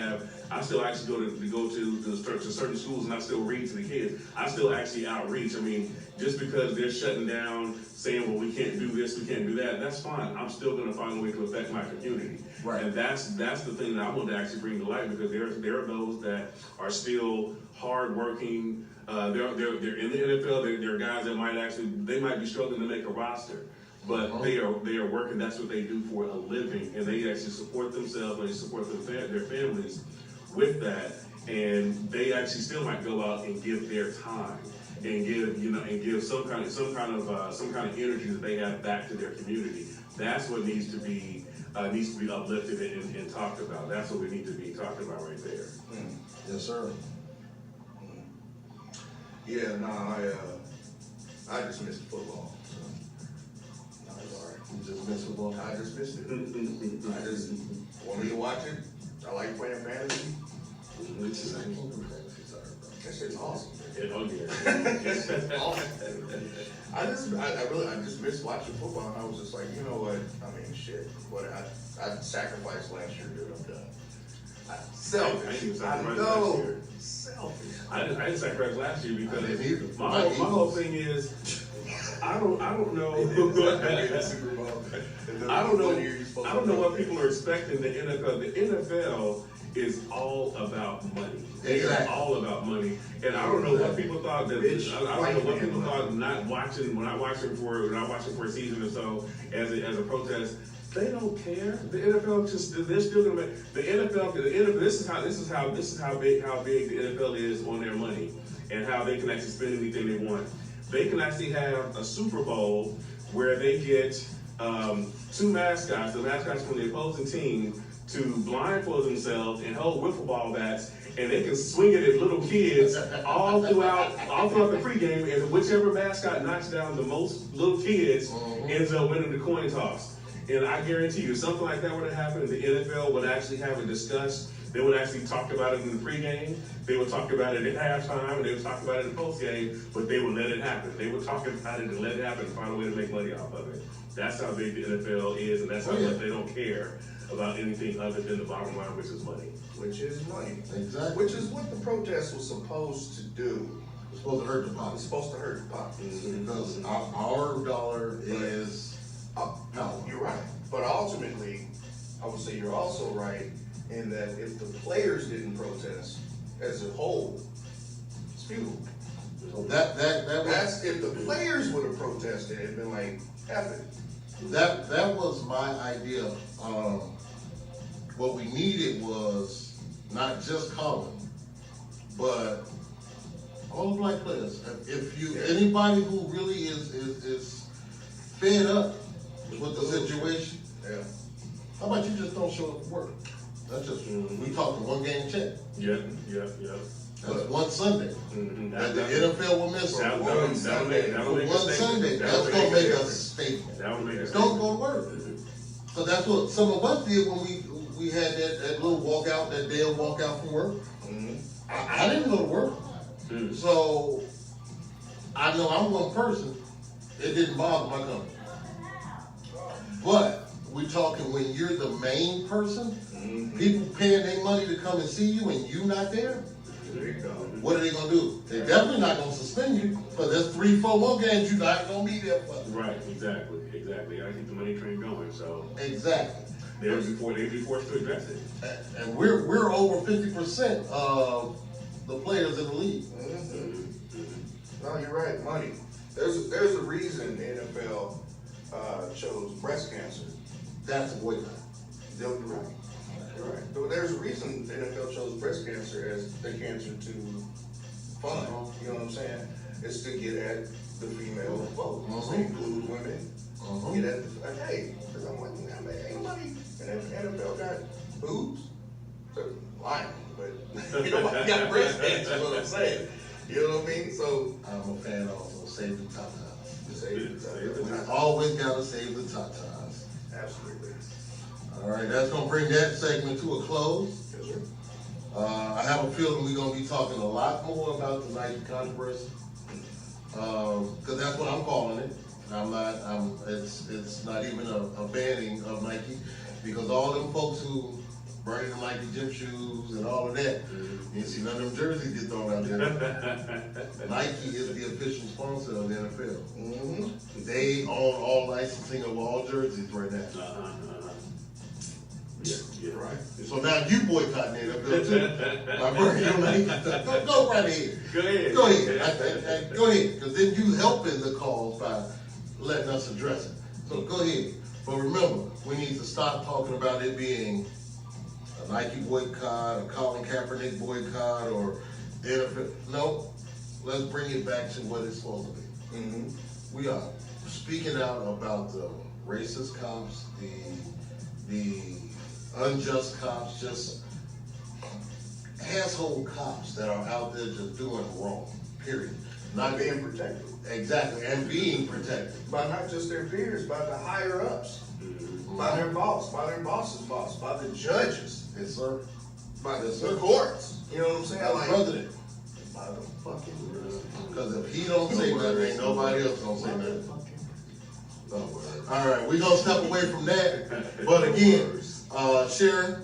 actually go to certain schools, and I still read to the kids. I still actually outreach. I mean, just because they're shutting down, saying, well, we can't do this, we can't do that, that's fine. I'm still going to find a way to affect my community. Right. And that's the thing that I want to actually bring to light, because there are those that are still hardworking. They're in the NFL. They're guys that might be struggling to make a roster, but they are working. That's what they do for a living, and they actually support themselves and they support their families with that. And they actually still might go out and give their time and give some kind of energy that they have back to their community. That's what needs to be uplifted and talked about. That's what we need to be talking about right there. Yes, sir. Yeah, I just missed football. So. No, it's all right. You just missed football. I just missed it. I just want me to watch it. I like playing fantasy. That shit's awesome. Awesome. I just missed watching football, and I was just like, you know what? I mean, shit. What I sacrificed last year, dude. I'm done. Selfish. I know. Selfish. I didn't sacrifice last year because I didn't either. my whole thing is I don't know. I don't know what people are expecting the NFL. The NFL is all about money. It's all about money. And I don't know what people thought that I don't know what people thought not watching when I watching for a season or so as a protest. They don't care. The NFL they're still gonna make the NFL. This is how big the NFL is on their money and how they can actually spend anything they want. They can actually have a Super Bowl where they get two mascots, the mascots from the opposing team, to blindfold themselves and hold wiffle ball bats, and they can swing it at little kids all throughout the pregame, and whichever mascot knocks down the most little kids ends up winning the coin toss. And I guarantee you, something like that would have happened, the NFL would actually have it discussed They would actually talk about it in the pregame. They would talk about it at halftime. And they would talk about it in the postgame. But they would let it happen. They would talk about it and let it happen and find a way to make money off of it. That's how big the NFL is, and that's how much they don't care about anything other than the bottom line, which is money. Which is money. Exactly. Which is what the protest was supposed to do. It's supposed to hurt the It's pockets. supposed to hurt the pockets. Because our dollar is power. You're right. But ultimately, I would say you're also right in that if the players didn't protest as a whole, it's futile. So that That's if the players would have protested and been like, F it. that was my idea. What we needed was not just Colin, but all the black players. If you anybody who really is fed up with the situation, Yeah. how about you just don't show up for work? That's just we talking one game check. Yeah. That's one Sunday. Mm-hmm. That the NFL will miss That'll one make Sunday. That's gonna make a statement. That'll make a Don't statement. go to work. So that's what some of us did when we had that little walkout, that day of walkout from work. Mm-hmm. I didn't go to work. Mm. So I know I'm one person. It didn't bother my company. But we talking when you're the main person, people paying their money to come and see you and you not there, There you go. what are they gonna do? They're definitely not gonna suspend you, because there's 3-4 more games you're not gonna be there for. Right, exactly. I keep the money train going, so Exactly. they'd be forced to address it. And we're over 50% of the players in the league. No, you're right, money. There's a reason the NFL chose breast cancer. That's a boycott. You're right. You're right. So there's a reason the NFL chose breast cancer as the cancer to fund. You know what I'm saying? It's to get at the female vote. So include women. Get at the, hey, because I'm like, ain't nobody in the NFL got boobs. So, lying, but you know, I got breast cancer, is what I'm saying. You know what I mean? So, I'm a fan also, save the tatas. save the Always gotta save the tatas. Absolutely. All right, that's gonna bring that segment to a close. Yes, sir. I have a feeling we're gonna be talking a lot more about the Nike controversy. Cause that's what I'm calling it. It's not even a banning of Nike, because all them folks who burning the Nike gym shoes and all of that, you see none of them jerseys get thrown out there. Nike is the official sponsor of the NFL. Mm-hmm. They own all licensing of all jerseys right now. Yeah, right. So now you boycotting the NFL too. By burning your Nike. Go right ahead. Go ahead. Go ahead. Go ahead, because then you helping the cause by letting us address it. So go ahead. But remember, we need to stop talking about it being a Nike boycott, a Colin Kaepernick boycott, or the NFL. No, let's bring it back to what it's supposed to be. Mm-hmm. We are speaking out about the racist cops, the unjust cops, just asshole cops that are out there just doing wrong, period. Not being protected. Exactly, and being protected. By not just their peers, by the higher ups. By their boss, by their boss's boss, by the judges, Yes, sir. by the courts. You know what I'm saying? By the president. By the fucking Because if he don't say nothing, ain't nobody else gonna say nothing. All right, we're gonna step away from that. But again, share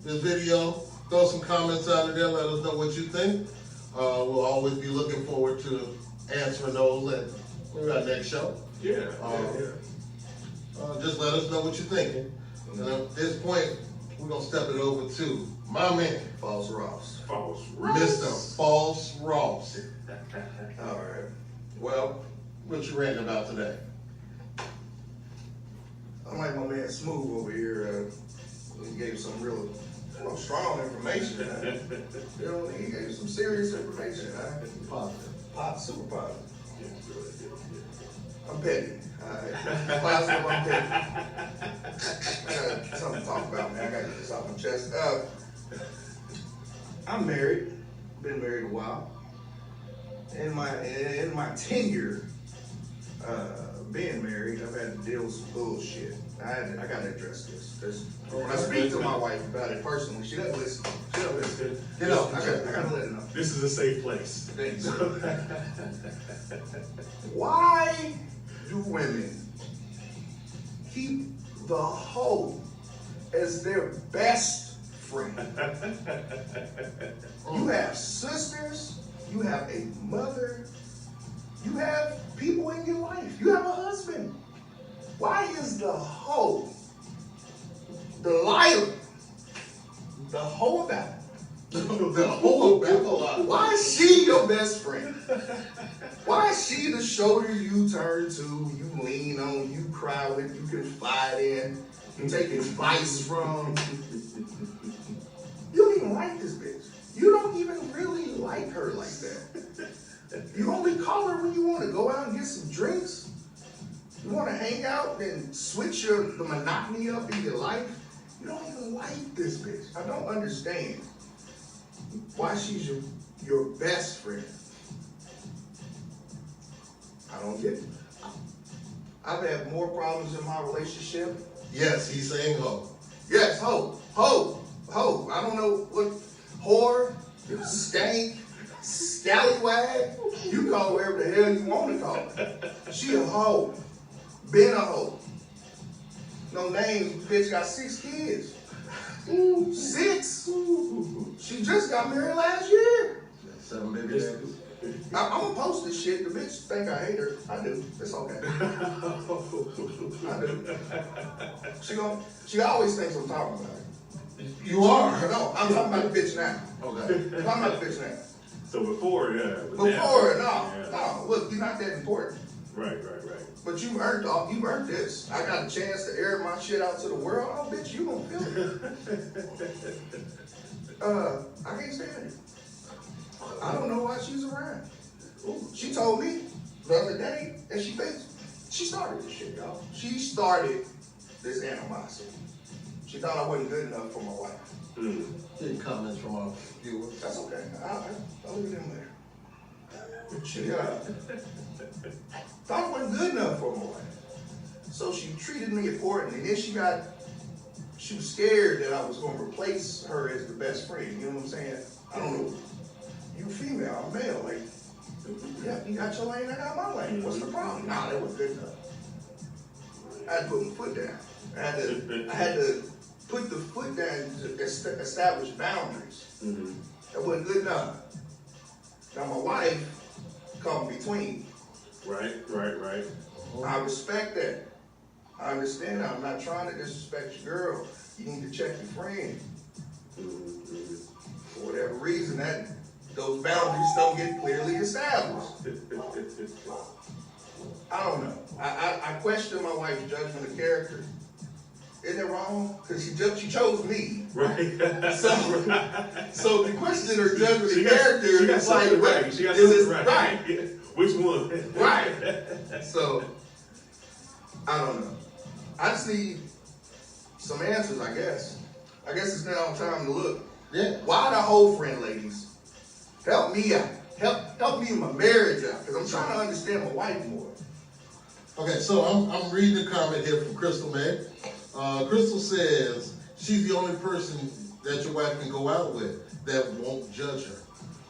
this video, throw some comments out of there, let us know what you think. We'll always be looking forward to answering those at maybe our next show. Yeah. Just let us know what you're thinking. And at this point, we're gonna step it over to my man, False Ross. False. Mr. False Ross. All right. Well, What you ranting about today? unlike my man Smooth over here, he gave some real strong information. You know, he gave some serious information. Positive. Super positive. I'm petty. Positive, I'm petty. I got something to talk about, man. I got to get this off my chest. I'm married. Been married a while. In my tenure being married, I've had to deal with some bullshit. I gotta address this. When I speak to my wife about it personally, she doesn't listen. She doesn't listen. You know, I gotta let her know. This is a safe place. Thanks. Why do women keep the hoe as their best friend? You have sisters, you have a mother, you have people in your life, you have a husband. Why is the hoe, Delilah, the hoe about it? The whole battle. Why is she your best friend? Why is she the shoulder you turn to, you lean on, you cry with, you confide in, you take advice from? You don't even like this bitch. You don't even really like her like that. You only call her when you want to go out and get some drinks. You want to hang out and switch the monotony up in your life. You don't even like this bitch. I don't understand why she's your best friend. I don't get it. I've had more problems in my relationship. Yes, he's saying ho. Yes, hoe. I don't know what whore, stank, scallywag. You call her whatever the hell you want to call her. She a hoe. Been a hoe. No name, bitch got 6 kids. 6? She just got married last year. 7 baby daddies. I'm gonna post this shit. The bitch think I hate her. I do. It's okay. I do. She always thinks I'm talking about her. You are. No, I'm talking about the bitch now. Okay. I'm talking about the bitch now. So before, yeah. Before, Yeah. no. Look, you're not that important. Right. But you earned this. I got a chance to air my shit out to the world. Oh, bitch, you gonna feel it. I can't stand it. I don't know why she's around. She told me the other day that she started this shit, y'all. She started this animosity. She thought I wasn't good enough for my wife. Getting comments from our viewers. That's okay. I'll leave them there. She thought I wasn't good enough for my wife. So she treated me accordingly. Then she was scared that I was going to replace her as the best friend. You know what I'm saying? I don't know. You female, I'm male. Like, yeah, you got your lane, I got my lane. What's the problem? Nah, that was good enough. I had to put my foot down. I had to put the foot down to establish boundaries. That wasn't good enough. Now my wife come between. Right. I respect that. I understand that. I'm not trying to disrespect your girl. You need to check your friend. For whatever reason, those boundaries don't get clearly established. I don't know. I question my wife's judgment of character. Isn't it wrong? Because she chose me. Right. So the question her judgment of character is like, right. She got is something this right? right? Which one? Right. So, I don't know. I just need some answers, I guess. I guess it's now time to look. Yeah. Why the whole friend, ladies? Help me out. Help me in my marriage out, because I'm trying to understand my wife more. Okay, so I'm reading a comment here from Crystal May. Crystal says she's the only person that your wife can go out with that won't judge her.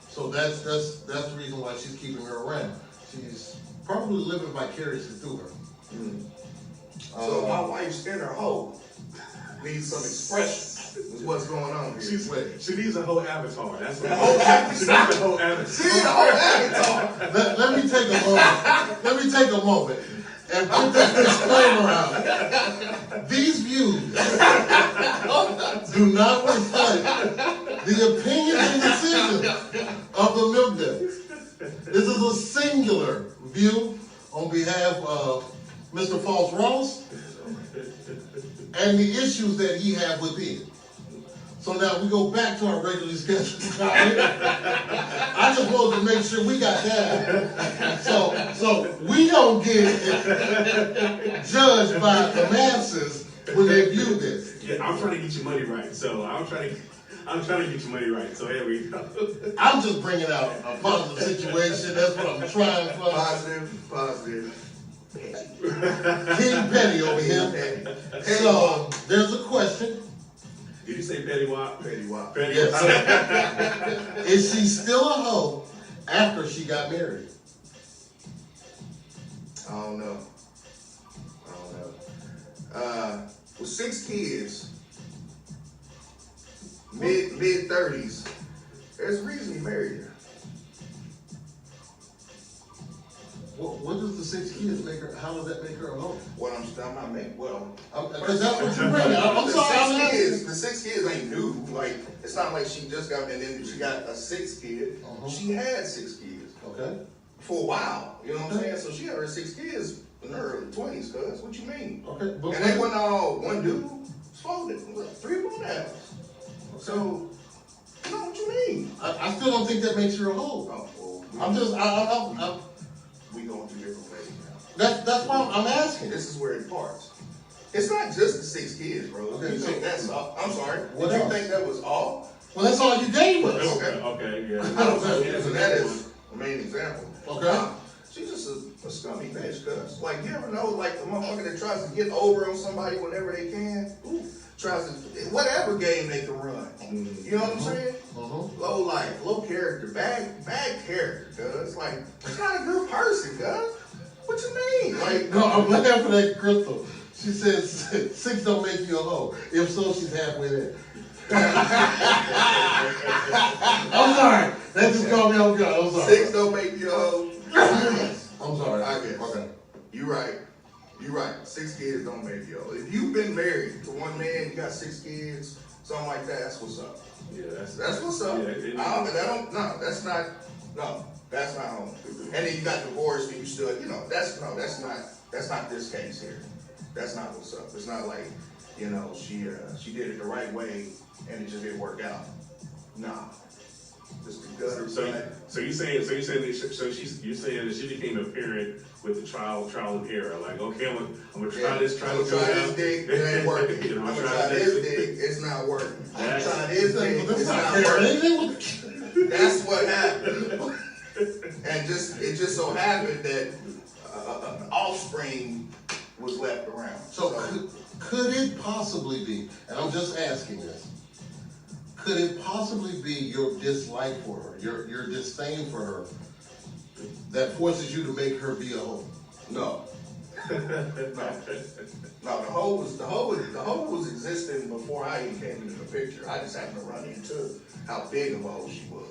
So that's the reason why she's keeping her around. She's probably living vicariously through her. So my wife's inner hoe needs some expression. Is what's going on here. She needs a whole avatar. That's what She needs a whole avatar. See the whole avatar. Let me take a moment and put this disclaimer out. These views do not reflect the opinions and decisions of the Milk Duds. This is a singular view on behalf of Mr. False Ross and the issues that he had with it. So now we go back to our regularly scheduled time. I just wanted to make sure we got that. So we don't get judged by the masses when they view this. Yeah, I'm trying to get your money right. So I'm trying to get your money right. So here we go. I'm just bringing out a positive situation. That's what I'm trying for. Positive. King Petty over here. Petty. So, there's a question. Did you say Petty Wap? Petty Wap. Petty Yes, Wap. sir. Is she still a hoe after she got married? I don't know. With 6 kids, mid 30s, there's a reason you married her. What does the 6 kids make her? How does that make her a hoe? What I'm not making, well. Because that's what you're bringing. I'm The sorry. I'm 6 asking. kids, the 6 kids ain't new. Like, it's not like she just got, and then she got a 6th kid. She had 6 kids. Okay. For a while, you know what I'm saying? So she had her 6 kids in her early 20s, cuz. What you mean? Okay. But And they wasn't all one dude. It's 4 of them. 3 of them now. So, you know what you mean? I still don't think that makes her a hoe. Oh, well, I'm just. we going through different ways now. That's why I'm asking. This is where it parts. It's not just the 6 kids, bro. Okay, You so- think that's all? I'm sorry. What Did you else? think that was all? Well, that's all you gave us. Okay, yeah. I don't know. So that is the main example. Okay. She's just a scummy bitch, cuz. Like, you ever know, like, the motherfucker that tries to get over on somebody whenever they can? Tries to, whatever game they can run. You know what I'm saying? Low life, low character, bad character, cuz. Like, she's not a good person, cuz. What you mean? Like, No, I'm laughing for that Crystal. She says 6 don't make you a hoe. If so, she's halfway there. I'm sorry. That just called me off guard. I'm sorry. 6 don't make you a hoe. I'm sorry. I guess. Okay. You right. 6 kids don't make you a hoe. If you've been married to one man, you got 6 kids, something like that, that's what's up. Yeah, That's what's up. Yeah, That's not home. And then you got divorced and you still, that's not this case here. That's not what's up. It's not like, she did it the right way and it just didn't work out. Nah. Just the gutter. So you're saying that she became a parent with the trial and error. Like, okay, I'm gonna try this, I'm gonna try this dick, it ain't working. I'm gonna try this dick, it's not working. I'm gonna try this dick, it's not working. That's what happened. And it just so happened that an offspring was left around. So could it possibly be, and I'm just asking this, could it possibly be your dislike for her, your disdain for her, that forces you to make her be a hoe? No. No, the hoe was existing before I even came into the picture. I just happened to run into how big of a hoe she was.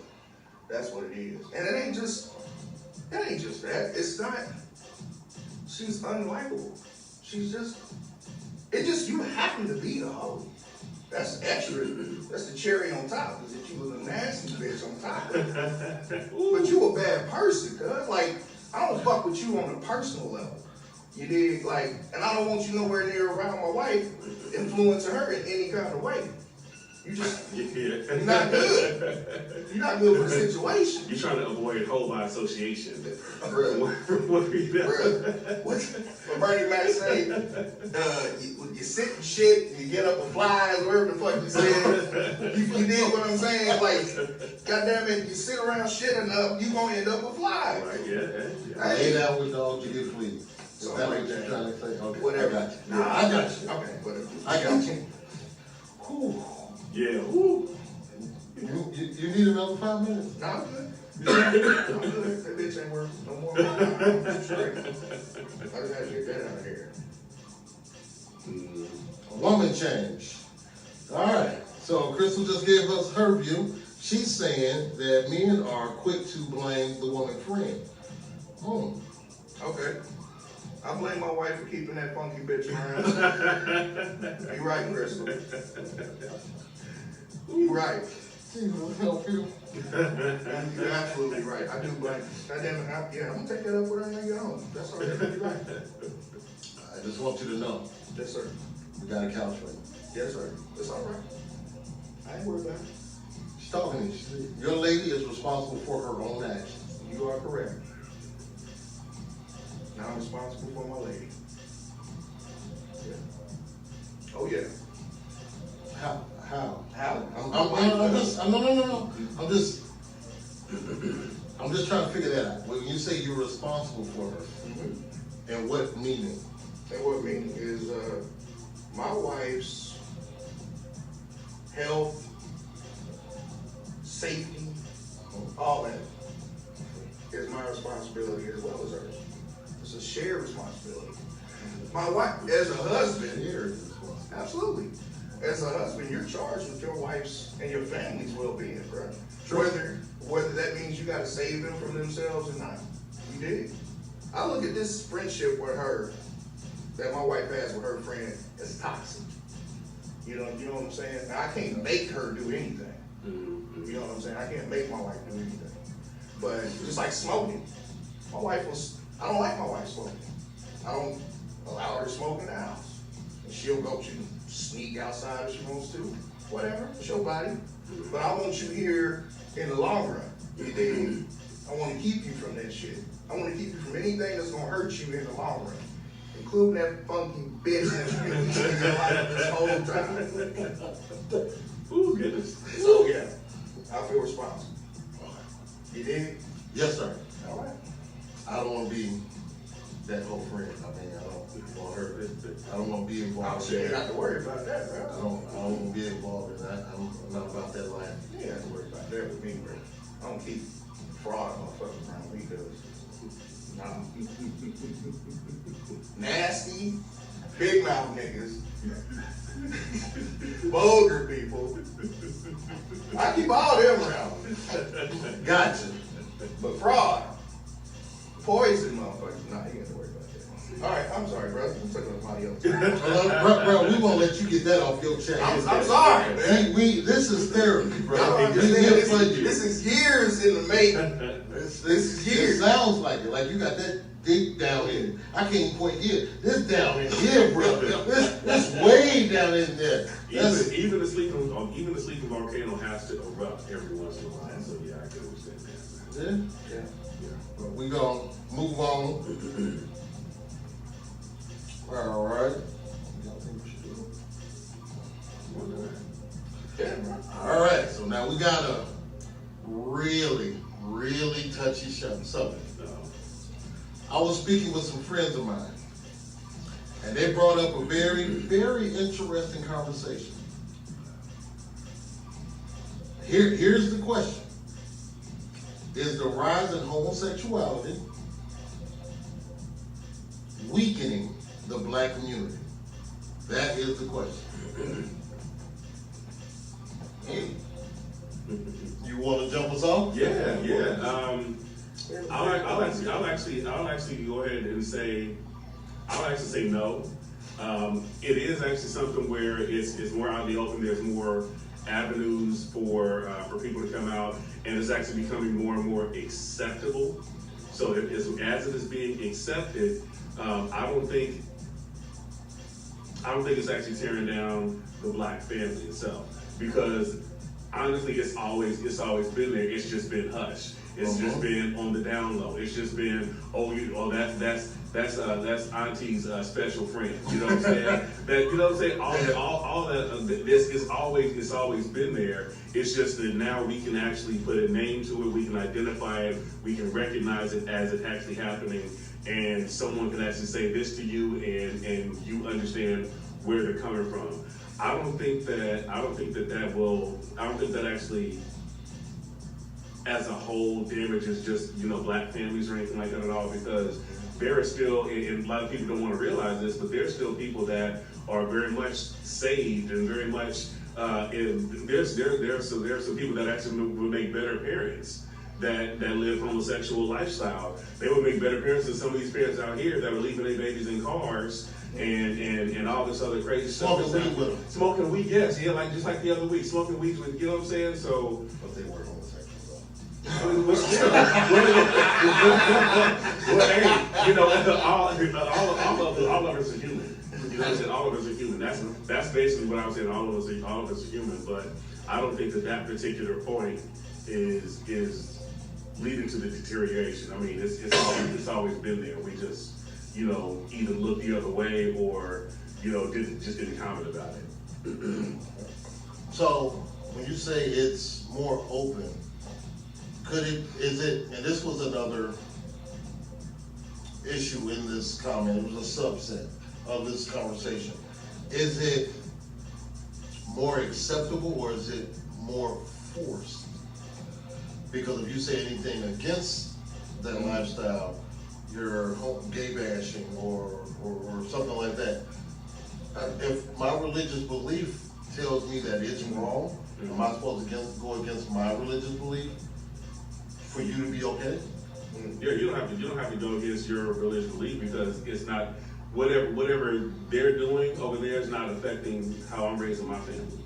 That's what it is. And it ain't just that. It's not, she's unlikable. You happen to be the hoe. That's extra. That's the cherry on top, is that you was a nasty bitch on top. But you a bad person, cuz. Like, I don't fuck with you on a personal level. You dig? Like, and I don't want you nowhere near around my wife, influencing her in any kind of way. You're not good. You're not good for the situation. You're trying to avoid hoe by association. Bruh. What Bernie Mac say? You sit and shit, you get up and flies, whatever the fuck you said. You dig what I'm saying? Like, goddamn it, you sit around shit enough, you gonna end up with flies. Right, yeah. I lay down with dogs, you get fleas. Is that what you're trying to say? Okay, whatever. I got you. Yeah, I got you. Okay, whatever. I got you. Whew. Yeah, woo. You need another 5 minutes? No, I'm good. I'm good. That bitch ain't worth no more. I'm straight. I just gotta get that out of here. Woman change. All right. So Crystal just gave us her view. She's saying that men are quick to blame the woman friend. Okay. I blame my wife for keeping that funky bitch around. You right, Crystal. You right. You're absolutely right. I do blame. Goddamn it, I'm gonna take that up with her and get home. That's all right. You're right. I just want you to know. Yes, sir. We got a couch for you. Yes, sir. It's all right. I ain't worried about it. She's talking to you. Your lady is responsible for her own actions. You are correct. Now I'm responsible for my lady. Yeah. Oh yeah. How? How? No. I'm just trying to figure that out. When you say you're responsible for her, And what meaning? And what meaning is, my wife's health, safety, all that is my responsibility as well as hers. It's a shared responsibility. My wife, as a husband, absolutely. As a husband, you're charged with your wife's and your family's well-being, bro. Sure. Whether that means you gotta save them from themselves or not. You did. I look at this friendship with her that my wife has with her friend as toxic. You know what I'm saying? Now, I can't make her do anything. You know what I'm saying? I can't make my wife do anything. But just like smoking, I don't like my wife smoking. I don't allow her to smoke in the house. And she can sneak outside if she wants to. Whatever, it's your body. But I want you here in the long run. You dig? I want to keep you from that shit. I want to keep you from anything that's going to hurt you in the long run. Including that funky bitch that's been in your life this whole time. Ooh, goodness. So yeah, I feel responsible. You dig? Yes, sir. All right. I don't want to be that whole friend. I mean, I don't want her. I don't want to be involved. I'm sure you don't have to worry about that, bro. I don't want to be involved in that. I'm not about that life. You ain't have to worry about that with me, bro. I don't keep fraud motherfuckers around me because, nah. Nasty, big mouth niggas, vulgar people. I keep all them around. Gotcha. But fraud, poison motherfuckers, nah, you ain't have to worry about that. All right, I'm sorry, bro. I'm talking about somebody else. Bro, we won't let you get that off your chest. I'm sorry, man. This is therapy, bro. This is years in the making. This is years. It sounds like it. Like you got that deep down in. I can't even point here. This down in here, bro. This way down in there. Even the sleeping volcano has to erupt every once in a while. So yeah, I can understand that. Yeah. But we gonna move on. All right. Y'all think we should do it? Yeah. All right. So now we got a really touchy subject. I was speaking with some friends of mine, and they brought up a very interesting conversation. Here's the question. Is the rise in homosexuality weakening the black community? That is the question. You want to jump us off? Yeah. I'll actually go ahead and say, I'll actually say no. It is actually something where it's more out in the open. There's more avenues for people to come out, and it's actually becoming more and more acceptable. So as it is being accepted, I don't think it's actually tearing down the black family itself, because honestly, it's always been there. It's just been hushed. It's just been on the down low. It's just been, that's auntie's special friend. You know what I'm saying? All that. This is always been there. It's just that now we can actually put a name to it. We can identify it. We can recognize it as it actually happening, and someone can actually say this to you, and you understand where they're coming from. I don't think that actually, as a whole, damages just, black families or anything like that at all, because there are still, and a lot of people don't want to realize this, but there's still people that are very much saved and very much, there are some people that actually would make better parents that live homosexual lifestyle. They would make better parents than some of these parents out here that are leaving their babies in cars and all this other crazy stuff. Smoking weed with them. Smoking weed, yes, yeah, just like the other week, smoking weed with, you know what I'm saying? So, But they were homosexual all of us are human. You know what I'm saying? All of us are human. That's basically what I was saying. All of us are human. But I don't think that particular point is leading to the deterioration. I mean, it's always been there. We just either look the other way or didn't comment about it. So when you say it's more open, and this was another issue in this comment. It was a subset of this conversation. Is it more acceptable or is it more forced? Because if you say anything against that lifestyle, you're gay bashing or something like that. If my religious belief tells me that it's wrong, am I supposed to go against my religious belief for you to be okay? Yeah, you don't have to go against your religious belief because it's not whatever they're doing over there is not affecting how I'm raising my family.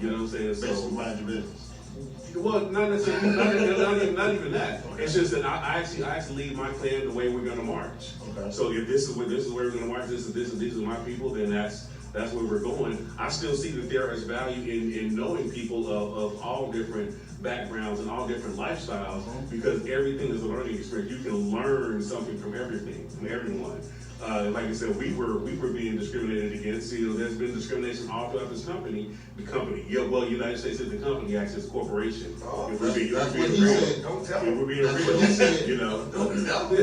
You know what I'm saying? Basically, So, mind your business. well, not necessarily, not even that. It's just that I actually lead my clan the way we're gonna march. Okay. So if this is where we're gonna march, these are my people, then that's where we're going. I still see that there is value in knowing people of all different backgrounds and all different lifestyles because everything is a learning experience. You can learn something from everything, from everyone. Like I said, we were being discriminated against. You know, there's been discrimination all throughout this company. The company, United States is the company, actually, it's a corporation. Oh, If we're being that's what real, he said. Don't tell if we're me. being That's what he real, said. you know. Don't tell me.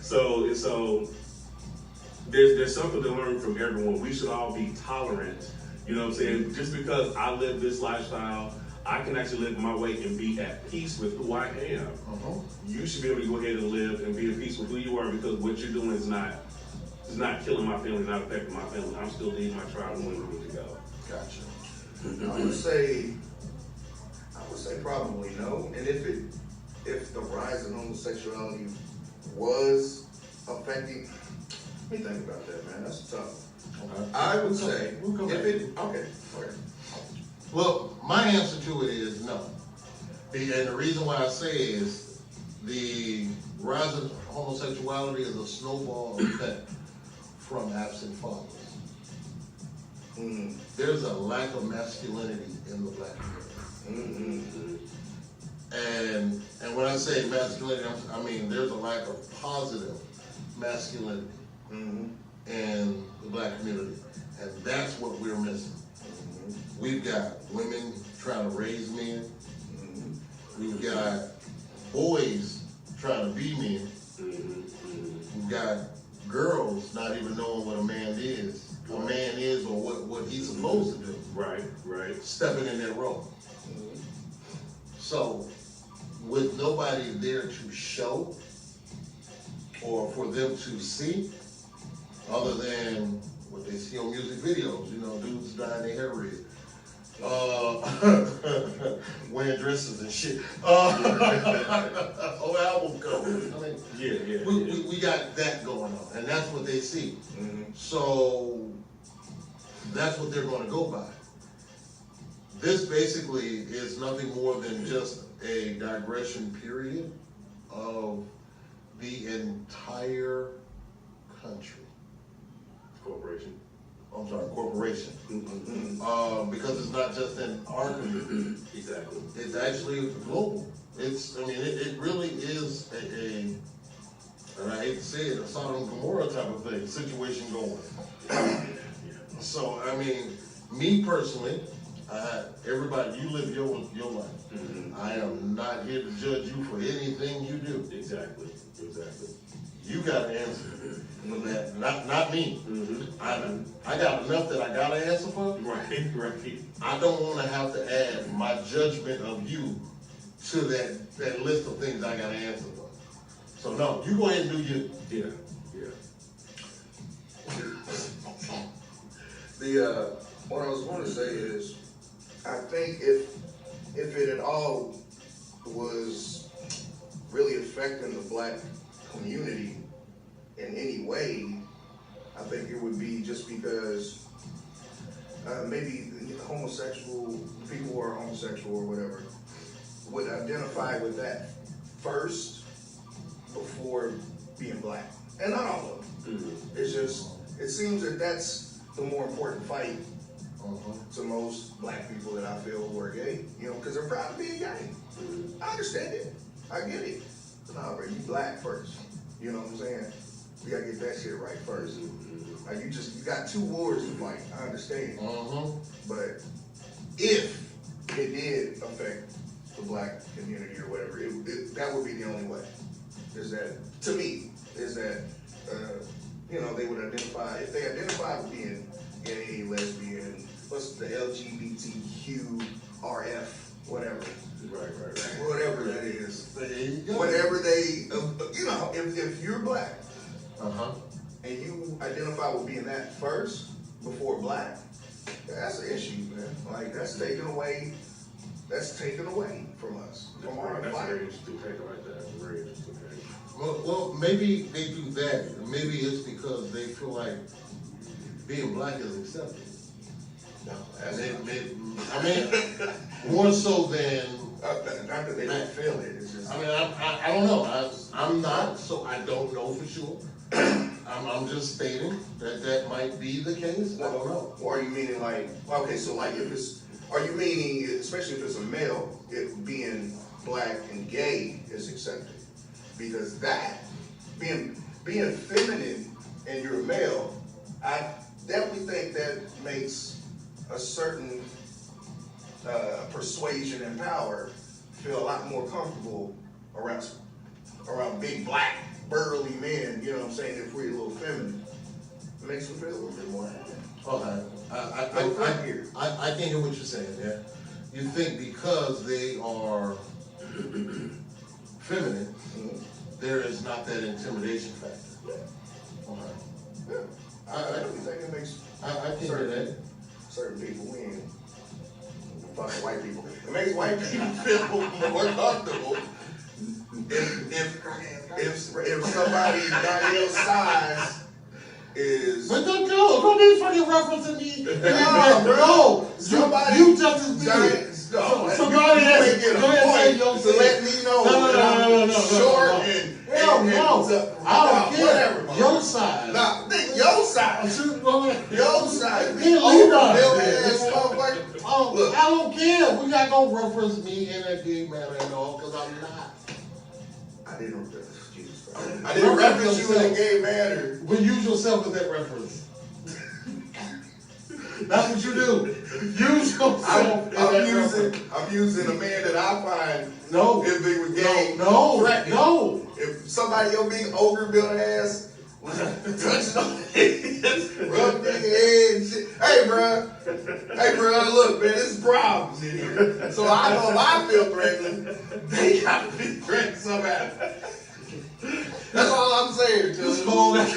So there's something to learn from everyone. We should all be tolerant. You know what I'm saying? Just because I live this lifestyle, I can actually live my way and be at peace with who I am. You should be able to go ahead and live and be at peace with who you are because what you're doing is not killing my family, not affecting my family. I'm still leading my tribe and where we need to go. Gotcha. I would say probably no. And if the rise in homosexuality was affecting, let me think about that, man. That's tough. Okay. I would say We'll come if back. it okay. Well, my answer to it is no. And the reason why I say is the rise of homosexuality is a snowball effect from absent fathers. There's a lack of masculinity in the black community. And when I say masculinity, I mean there's a lack of positive masculinity in the black community. And that's what we're missing. We've got women trying to raise men. We've got boys trying to be men. We've got girls not even knowing what a man is. A man is or what he's supposed to do. Right. Stepping in that role. So, with nobody there to show or for them to see, other than what they see on music videos, you know, dudes dyeing their hair red. Wearing dresses and shit. Album covers. I mean, we got that going on, and that's what they see. So that's what they're going to go by. This basically is nothing more than just a digression period of the entire country. Corporation. I'm sorry, corporation. Because it's not just in our community. Exactly. It's actually global. It really is and I hate to say it, a Sodom and Gomorrah type of thing, situation going. So, me personally, everybody, you live your life. I am not here to judge you for anything you do. Exactly. You got to answer for that, not me. I got enough that I got to answer for. Right. I don't want to have to add my judgment of you to that list of things I got to answer for. So no, you go ahead and do you. Yeah. What I was going to say is, I think if it at all was really affecting the black community in any way, I think it would be just because maybe homosexual people who are homosexual or whatever would identify with that first before being black, and not all of them. It's just, it seems that that's the more important fight to most black people that I feel who are gay, because they're proud to be gay. I understand it. I get it. Nah, bro, you black first. You know what I'm saying? We gotta get that shit right first. Like you got two wars to fight. I understand. But if it did affect the black community or whatever, that would be the only way. Is that, to me, is that, you know, they would identify, if they identify with being gay, lesbian, what's the LGBTQRF, whatever. Right. Whatever that is. There you go. Whatever they, you know, if you're black Uh-huh. and you identify with being that first before black, that's an issue, man. Like that's taken away from us, from our That's a life. very interesting take like that. Very interesting take. Well, maybe they do that. Maybe it's because they feel like being black is accepted. No, that's I mean, more so than. not that they don't feel it. It's just I mean, I don't know. I'm not, so I don't know for sure. I'm just stating that might be the case. I don't know. Or are you meaning like, okay, so like if it's, are you meaning, especially if it's a male, if being black and gay is accepted? Because that, being feminine and you're a male, I definitely think that makes a certain persuasion and power feel a lot more comfortable around big black burly men, you know what I'm saying, if we're a little feminine. It makes them feel a little bit more happy. Okay. I can hear what you're saying, yeah. You think because they are feminine, there is not that intimidation factor. Okay. Yeah. I really think it makes I can hear that. certain people win. Fucking white people. It makes white people feel more comfortable if somebody Daniel's size is. But don't be fucking referencing me. Nah, bro. No, Somebody- you just as big. Giant- no, Somebody you has ain't get a go ahead and say point your to size. let me know No, that I'm short and Hell no. I don't care. whatever. Your size. Nah, nigga, your size. Your size. He Big leave old us. built ass motherfucker. Oh, Look. I don't care. We're not gonna reference me in a gay manner at all, because I'm not. I didn't reference you in a gay manner. But use yourself as that reference. That's what you do. Use yourself as that reference. I'm using a man that I find No. if he was gay. No. threatening. No. If somebody your big ogre built ass was touching on his, rubbing your head and shit. Hey, bro, look, man, there's problems in here. So I know if I feel threatened, they got to be threatened somehow. That's all I'm saying, This cuz. whole it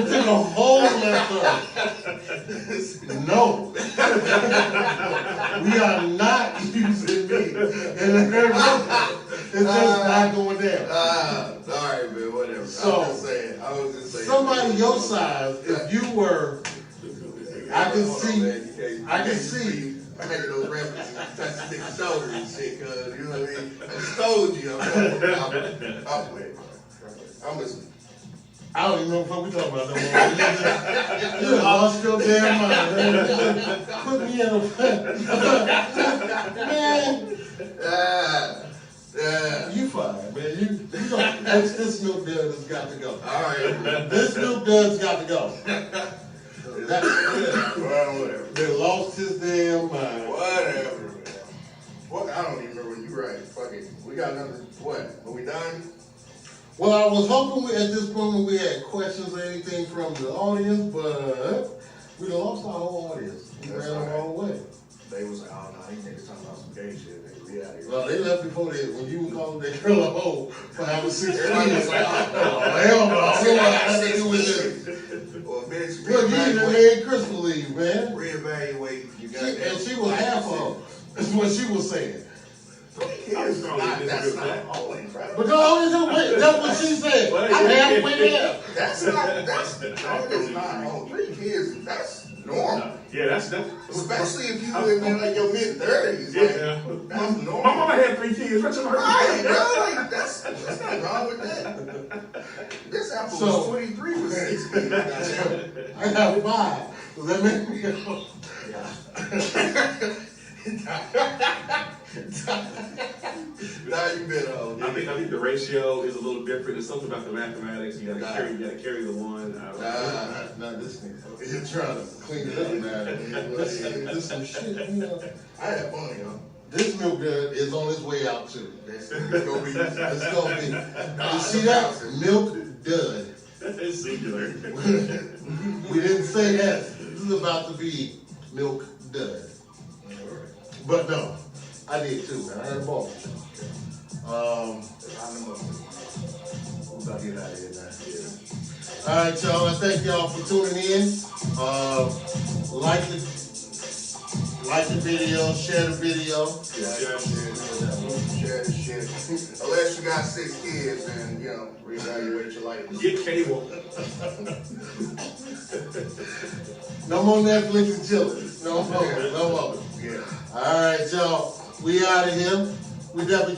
took a whole left turn. No. We are not using me. It's just not going there. All right, man, whatever. So, I was just saying. Somebody your size, if you were, I can Hold on, see, man, I can see. I'm making those references, touch the nigga's shoulder and shit, cuz, you know what I mean? I just told you, I'm wait. I'm listening. I don't even know what we talking about no more. You lost your damn mind, man. Put me in a man. You fine, man. You don't. This milk dud has got to go. All right. This milk dud's got to go. That's Well, whatever. they lost his damn mind. Whatever, man. What? I don't even remember when you right. Fuck it. We got another, what? Are we done? Well, I was hoping at this point we had questions or anything from the audience, but we lost our whole audience. We That's ran them all right. all away. They was like, oh no, these niggas talking about some gay shit. They be out here. Well, they left before they, when you were calling that girl a hoe for having 16. Everybody was like, oh, Hell no. no. See what I had to do with this. Well, bitch, Look, you even made Chris believe, man. reevaluate. You got And she was half of her. That's what she was saying. That's not always right. But that's what she said. I'm halfway there. That's not on 3 kids. That's normal. Yeah, that's Especially if you live in like your mid-30s. Yeah. Like, that's My normal. mama had 3 kids. What's your Right, bro. Like, that's not wrong with that. This apple was 23 with 6 kids. I got 5. Does that make me Now you been old. I think the ratio is a little different. There's something about the mathematics. You gotta carry the one. Not this nigga. You're trying to clean it up, man. This some shit, you know. I had fun, y'all. This milk dud is on its way out too. It's gonna be. It's gonna be. You see that? Milk dud. It's singular. We didn't say that. This is about to be milk dud. But no, I did too, man. I heard both. We're about to get out of here now. Yeah. All right, y'all. I thank y'all for tuning in. Like the video, share the video. Share this shit. Unless you got 6 kids, then reevaluate your life. Get cable. No more Netflix and chilling. No more. Yeah. All right, y'all. We out of here. We definitely.